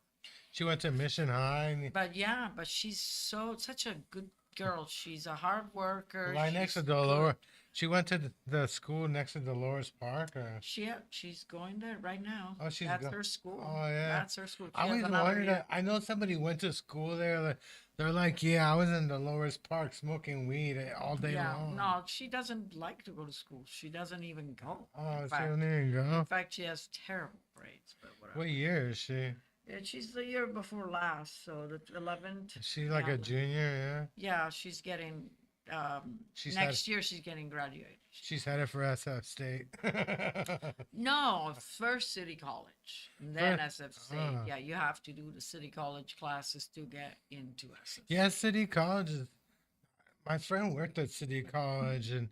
She went to Mission High. But yeah, but she's such a good girl. She's a hard worker. Right next to she's Dolores. good. She went to the school next to Dolores Park. Or? She's going there right now. Oh, she's That's go- her school. Oh, yeah. That's her school. She I has always another wondered. year. I know somebody went to school there. They're like, yeah, I was in Dolores Park smoking weed all day Yeah, long. no, she doesn't like to go to school. She doesn't even go. Oh, in she fact. didn't even go. In fact, she has terrible grades, but whatever. What year is she? Yeah, she's the year before last, so the 11th. Is she like Yeah, a junior? Yeah. Yeah, she's getting. She's Next year she's getting graduated. She's headed for SF State. No, first City College, and then SF State. Ah. Yeah, you have to do the City College classes to get into SF. Yeah, City College is. My friend worked at City College, and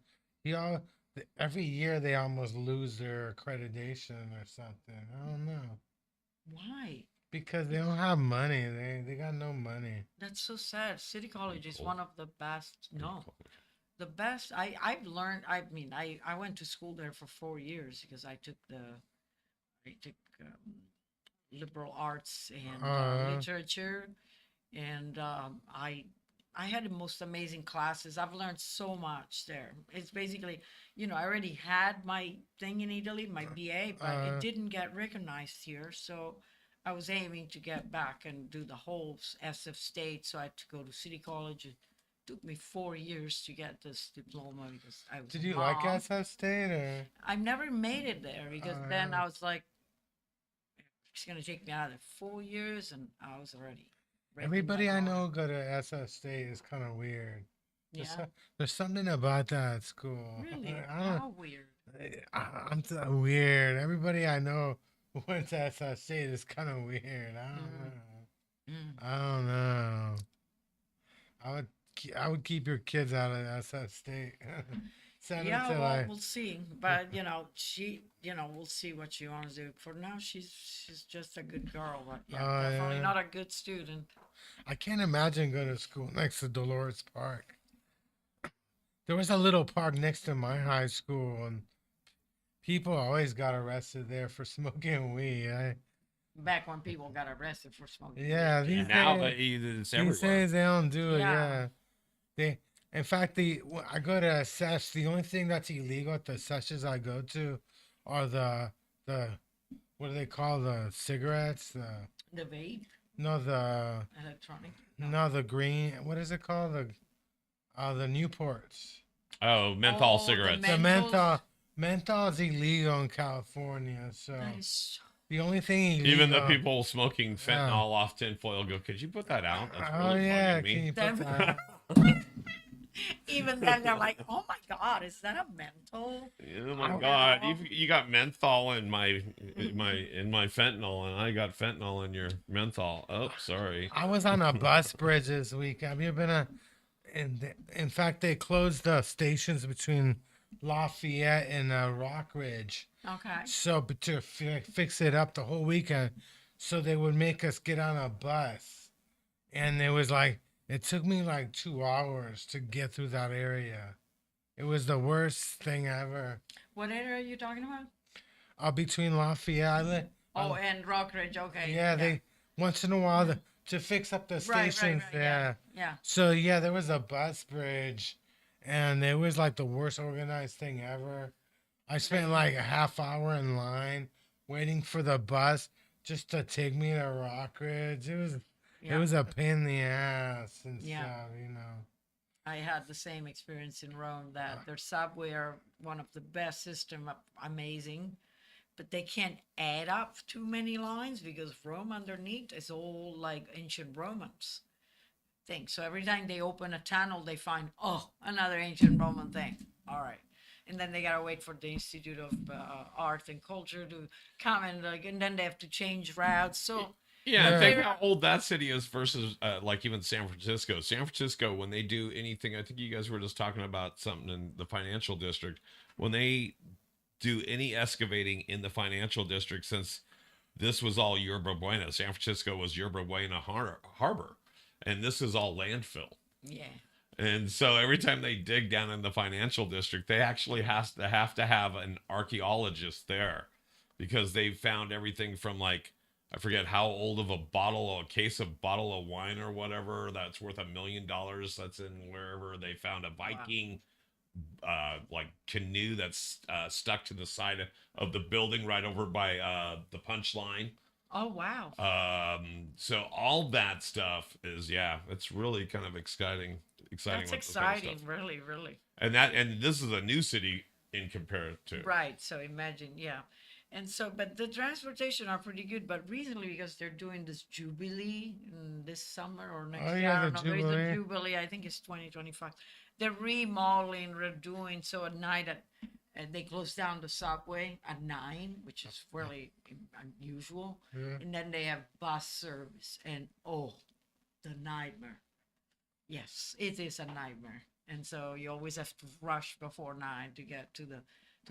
every year they almost lose their accreditation or something. I don't know Why? because they don't have money. They got no money. That's so sad. City College is Cool. one of the best. No, the best. I've learned. I mean, I went to school there for 4 years because I took liberal arts and literature, and I had the most amazing classes. I've learned so much there. It's basically, I already had my thing in Italy, my BA, but it didn't get recognized here. So I was aiming to get back and do the whole SF State. So I had to go to City College. It took me 4 years to get this diploma because I was. Did you a like mom. SF State or? I never made it there because then I was like, it's gonna take me out of 4 years, and I was already. breaking my Everybody I heart. know go to SF State is kind of weird. Yeah. There's something about that school. Really? I don't. How weird. I'm so weird. Everybody I know who went to SF State is kind of weird. I don't know. Mm. I don't know. I would keep your kids out of SF State. Send Yeah, them to well, like. we'll see. But we'll see what she wants to do. For now, she's just a good girl, but yeah, Oh, definitely yeah. not a good student. I can't imagine going to school next to Dolores Park. There was a little park next to my high school, and people always got arrested there for smoking weed. Back when people got arrested for smoking. Yeah, weed. these Now days, it's these everywhere. days they don't do it. Yeah. Yeah, in fact, I go to sesh. The only thing that's illegal at the sessions I go to are the what do they call the cigarettes? The vape, The electronic. the green. What is it called? The Newports. Oh, menthol Oh, the cigarettes. The Menthols? menthol is illegal in California. So That is the only thing illegal. Even the people smoking fentanyl off tinfoil go, could you put that out? That's Oh really yeah, bugging can me. you put Them- that? even then they're like, oh my god, is that a menthol? Oh my Oh, god, wow. you got menthol in my fentanyl, and I got fentanyl in your menthol. Oh, sorry. I was on a bus bridge this week. Have you been in fact, they closed the stations between Lafayette and Rock Ridge. Okay. So, but to fix it up the whole weekend, so they would make us get on a bus, and it took me like 2 hours to get through that area. It was the worst thing ever. What area are you talking about? Between Lafayette, Oh, and Rockridge. Okay. yeah, they once in a while to fix up the Right, stations. right, Yeah. Yeah. So yeah, there was a bus bridge, and it was like the worst organized thing ever. I spent like a half hour in line waiting for the bus just to take me to Rockridge. It Yeah. was a pain in the ass and Yeah. stuff. I had the same experience in Rome that their subway are one of the best system, amazing, but they can't add up too many lines because Rome underneath is all like ancient Romans thing. So every time they open a tunnel, they find, oh, another ancient Roman thing. All right. And then they gotta wait for the Institute of Art and Culture to come and then they have to change routes. So Yeah, Yeah. think how old that city is versus like even San Francisco. San Francisco, when they do anything, I think you guys were just talking about something in the financial district. When they do any excavating in the financial district, since this was all Yerba Buena, San Francisco was Yerba Buena Harbor, and this is all landfill. Yeah. And so every time they dig down in the financial district, they actually have an archaeologist there because they found everything from like I forget how old of a case of bottle of wine or whatever that's worth $1 million. That's in wherever they found a Wow. Viking like canoe that's stuck to the side of the building right over by the punch line. Oh, wow. So all that stuff is it's really kind of exciting. Exciting That's with this kind of exciting. stuff. Really, really. And this is a new city in comparative. Right. So imagine, yeah. And so, but the transportation are pretty good. But recently, because they're doing this Jubilee this summer or next Oh year, I yeah, don't the know, there is a Jubilee. Jubilee, I think it's 2025. They're remodeling, redoing. So at night, they close down the subway at 9, which is really unusual. Yeah. And then they have bus service. And oh, the nightmare. Yes, it is a nightmare. And so you always have to rush before 9 to get to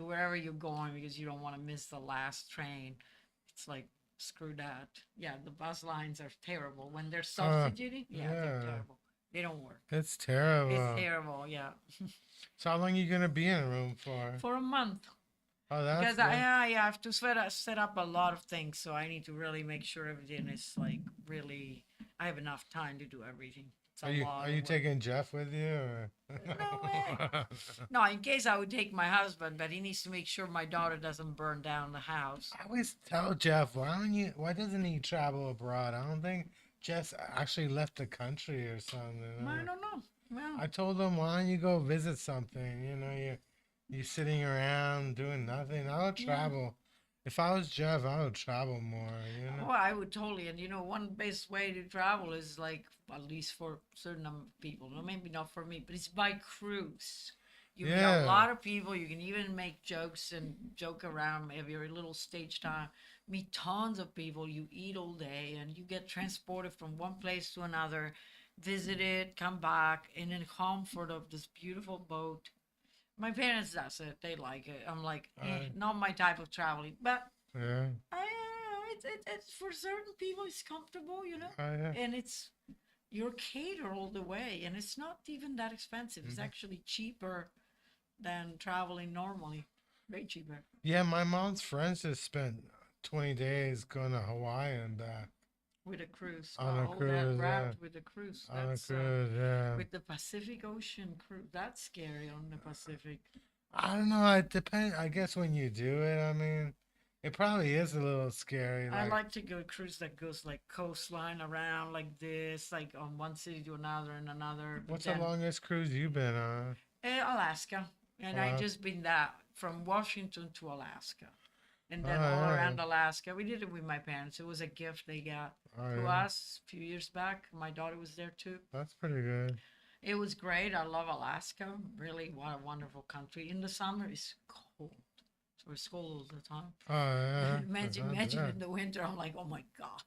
wherever you're going because you don't want to miss the last train. It's like screw that. Yeah, the bus lines are terrible when they're substituting. Yeah, they're yeah. terrible. They don't work. It's It's terrible. terrible. Yeah, So how long are you gonna be in a room for? for a month Oh, that's because good. I have to set up a lot of things. So I need to really make sure everything is like really. I have enough time to do everything. It's a lot Are of you work. taking Jeff with you? Or? No way. No, in case I would take my husband, but he needs to make sure my daughter doesn't burn down the house. I always tell Jeff, why doesn't he travel abroad? I don't think Jeff's actually left the country or something. I don't know. Well, I told him, why don't you go visit something? You sitting around doing nothing. I would yeah. travel. If I was Jeff, I would travel more. Oh, I would totally. And one best way to travel is like, at least for certain people, no, maybe not for me, but it's by cruise. You meet a Yeah. lot of people. You can even make jokes and joke around, maybe a little stage time. Meet tons of people. You eat all day and you get transported from one place to another, visit it, come back in the comfort of this beautiful boat. My parents does it. They like it. I'm like, not my type of traveling, but Yeah. it's for certain people. It's comfortable, Yeah. and you're catered all the way, and it's not even that expensive. It's actually cheaper than traveling normally. Way cheaper. Yeah, my mom's friends just spent 20 days going to Hawaii and back With a cruise. on a All that cruise. Yeah. route with a cruise. On a That's cruise, yeah. with the Pacific Ocean cruise. That's scary on the Pacific. I don't know. It depends. I guess when you do it, I mean, it probably is a little scary. I Like, like to go cruise that goes like coastline around like this, like on one city to another and another. But what's the then, longest cruise you've been on? Alaska, and I Alaska. just been that from Washington to Alaska, and then Oh, all yeah. around Alaska. We did it with my parents. It was a gift they got Oh, to yeah. us a few years back. My daughter was there too. That's pretty good. It was great. I love Alaska. Really, what a wonderful country. In the summer, it's cold. So it's cold all the time. Oh, yeah. Imagine Yeah. in the winter, I'm like, oh my God.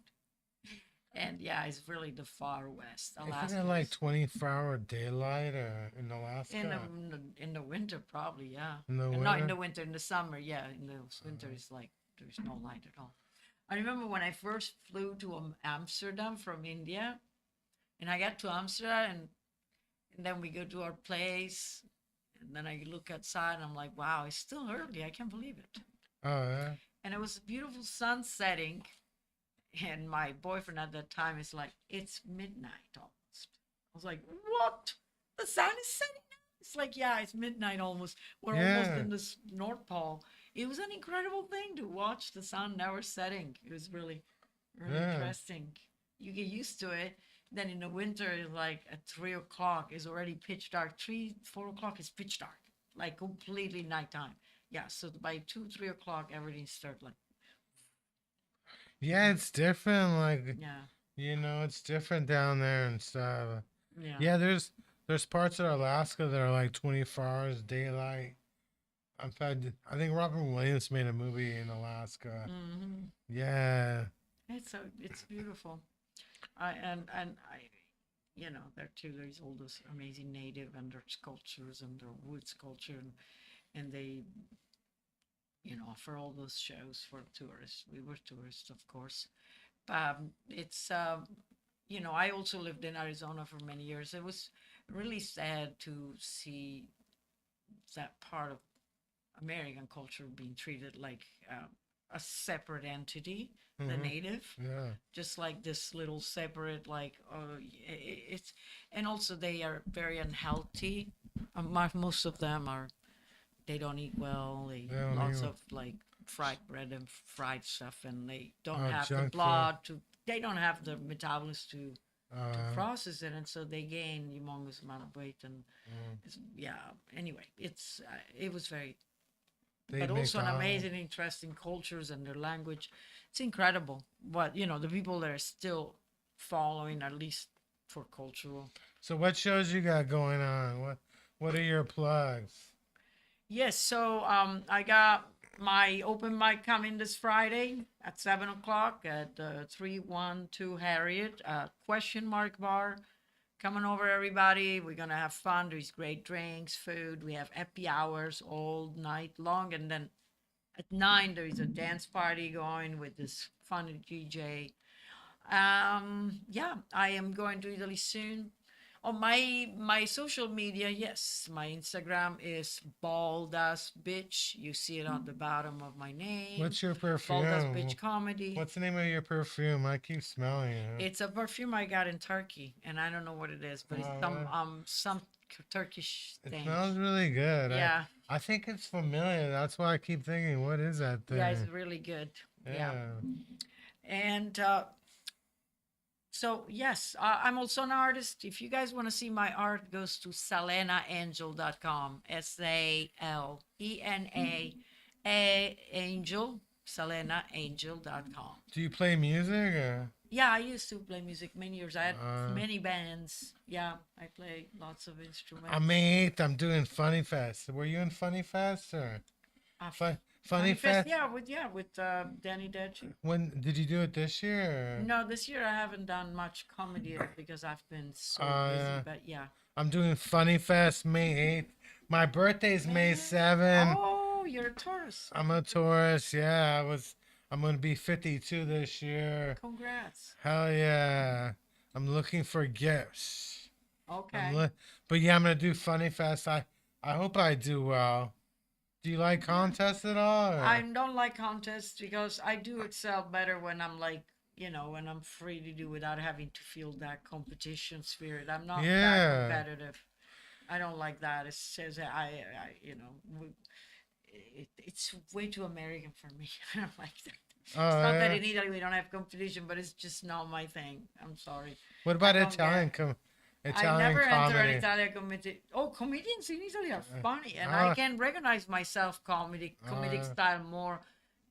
And yeah, it's really the far west. Alaska. Isn't it like is- 24-hour daylight in Alaska? in the winter, probably, yeah. In the And not in winter? the winter, in the summer, yeah. In the winter, it's like there's no light at all. I remember when I first flew to Amsterdam from India, and I got to Amsterdam, and then we go to our place, and then I look outside, and I'm like, wow, it's still early. I can't believe it. Oh, yeah. And it was a beautiful sun setting. And my boyfriend at that time is like, it's midnight almost. I was like, what? The sun is setting now? It's like, yeah, it's midnight almost. We're almost Yeah. in the North Pole. It was an incredible thing to watch the sun never setting. It was really, really Yeah. interesting. You get used to it. Then in the winter, it's like at 3 o'clock, it's already pitch dark. 4 o'clock is pitch dark, like completely nighttime. Yeah, so by 2, 3 o'clock, everything starts like, Yeah, it's different. Like, yeah, it's different down there and stuff. yeah. Yeah, there's parts of Alaska that are like 24 hours daylight. In fact, I think Robert Williams made a movie in Alaska. Hmm. Yeah. It's beautiful. There too. There's all this amazing native and their sculptures and their woods culture, and they, offer all those shows for tourists. We were tourists, of course. It's I also lived in Arizona for many years. It was really sad to see that part of American culture being treated like a separate entity, the Mhm. native, Yeah. just like this little separate, like, it's, and also they are very unhealthy. Most of them are, they don't eat well. They They don't lots even. of like fried bread and fried stuff, and they don't Oh, have the junk food. blood to. They don't have the metabolism to Uh, process it, and so they gain humongous amount of weight. And mm. yeah, anyway, it was very, They but make also an all. amazing, interesting cultures and their language. It's incredible. What the people that are still following, at least for cultural. So what shows you got going on? What are your plugs? Yes, so I got my open mic coming this Friday at 7 o'clock at 312 Harriet question mark bar. Coming over, everybody. We're gonna have fun. There's great drinks, food. We have happy hours all night long, and then at 9 there is a dance party going with this funny DJ. Yeah, I am going to Italy soon. On my social media, yes, my Instagram is bald as bitch. You see it on the bottom of my name. What's your Bald as perfume? bitch comedy. What's the name of your perfume? I keep smelling it. It's a perfume I got in Turkey, and I don't know what it is, but it's some Turkish It thing. smells really good. Yeah, I think it's familiar. That's why I keep thinking, what is that thing? yeah, it's really good. Yeah, and so yes, I'm also an artist. If you guys want to see my art, goes to salenaangel.com. SALENA angel, salenaangel.com. Do you play music? Or? Yeah, I used to play music many years. I had Uh, many bands. Yeah, I play lots of instruments. I'm doing Funny Fest. Were you in Funny Fest or Uh, Funny Fest? Yeah, with Danny Dechi. When did you do it this year? Or? No, this year I haven't done much comedy because I've been so busy. Yeah. But yeah. I'm doing Funny Fest May 8th. My birthday's May 7th. Oh, you're a Taurus. I'm a Taurus. Yeah, I'm gonna be 52 this year. Congrats. Hell yeah! I'm looking for gifts. Okay. But yeah, I'm gonna do Funny Fest. I hope I do well. Do you like contests at all? Or? I don't like contests because I do excel better when I'm like, when I'm free to do without having to feel that competition spirit. I'm not that competitive. I don't like that. It says it's way too American for me. I don't like that. It's not that in Italy we don't have competition, but it's just not my thing. I'm sorry. What about Italian I never comedy? enter an Italian comedy. Oh, comedians in Italy are funny, and I can recognize myself comedic style more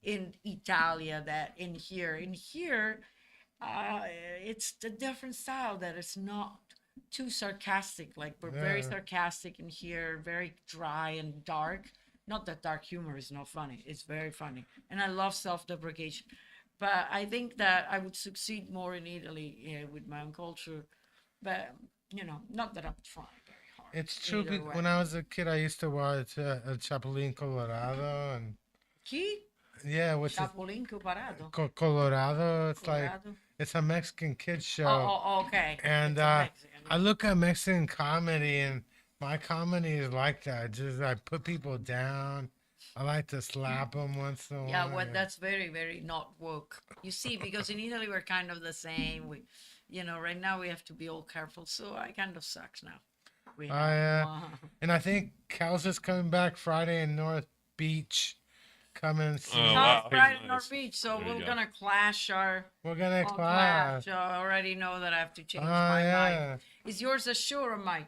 in Italia than in here. In here, it's a different style that is not too sarcastic. Like we're very sarcastic in here, very dry and dark. Not that dark humor is not funny. It's very funny, and I love self-deprecation. But I think that I would succeed more in Italy with my own culture. But not that I'm trying very hard. It's true. either way. When I was a kid, I used to watch El Chapulín Colorado, and Chi? yeah, what's it? Chapulín Colorado. Colorado. It's like Colorado. it's a Mexican kid show. Oh, okay. And It's a Mexican. I look at Mexican comedy, and my comedy is like that. Just I put people down. I like to slap them once in a while. Yeah, well, that's very, very not woke. You see, because in Italy we're kind of the same. Right now we have to be all careful. So I kind of sucks now. And I think Cal's is coming back Friday in North Beach. Come and see. Oh, South wow. Friday Nice. North Beach. So There you we're go. gonna clash our. We're gonna I'll class. I already know that I have to change Oh my yeah. mic. Is yours a show or a mic?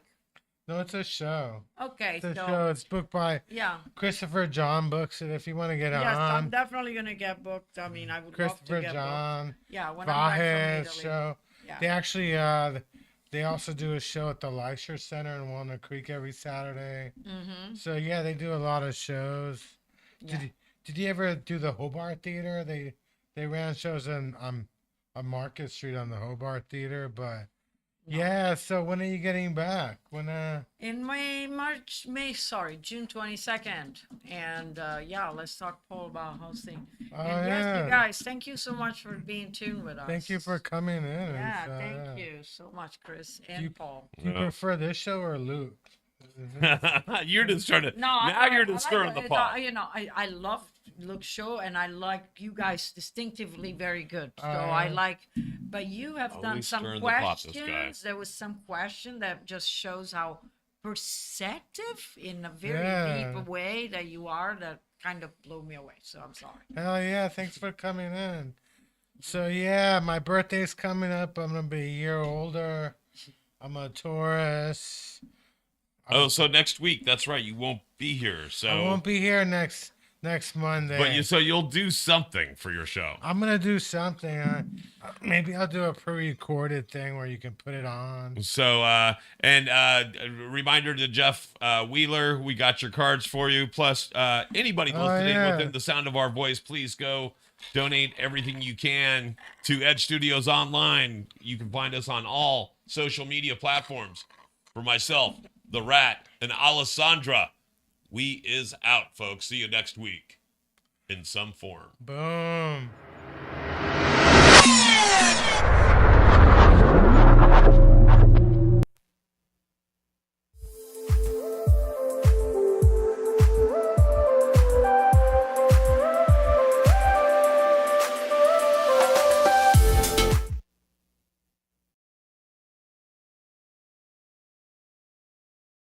No, it's a show. Okay, It's a so show. It's booked by yeah. Christopher John books it. If you want to get Yes, I'm on, definitely gonna get booked. I mean, I would love Christopher to get booked. John Yeah, when I'm back Vahez from Italy. show. Yeah. They actually they also do a show at the Leisure Center in Walnut Creek every Saturday. Mm-hmm. So yeah, they do a lot of shows. Yeah. Did you ever do the Hobart Theater? They ran shows on Market Street on the Hobart Theater, but No. yeah. So when are you getting back? When In June 22nd. And yeah, let's talk, Paul, about hosting. Oh And yes, yeah. you guys, thank you so much for being tuned with us. Thank you for coming in. Yeah, and, thank you. so much, Chris and Paul. Do you Yeah. prefer this show or Luke? You're just trying to. No, Now you're just stirring the pot. I love Luke's show, and I like you guys distinctively very good. So Uh, I like, but you have done Always some stirring the pot, this guy. questions. There was some question that just shows how perceptive in a very Yeah. deep way that you are. That kind of blew me away. So I'm sorry. Hell yeah, thanks for coming in. So yeah, my birthday's coming up. I'm gonna be a year older. I'm a Taurus. Oh, so next week. That's right. You won't be here. So. I won't be here next Monday. But so you'll do something for your show. I'm gonna do something. Maybe I'll do a pre-recorded thing where you can put it on. So, a reminder to Jeff Wheeler, we got your cards for you. Plus, anybody listening yeah. within the sound of our voice, please go donate everything you can to Edge Studios Online. You can find us on all social media platforms. For myself, the Rat, and Alessandra, we is out, folks. See you next week in some form. Boom.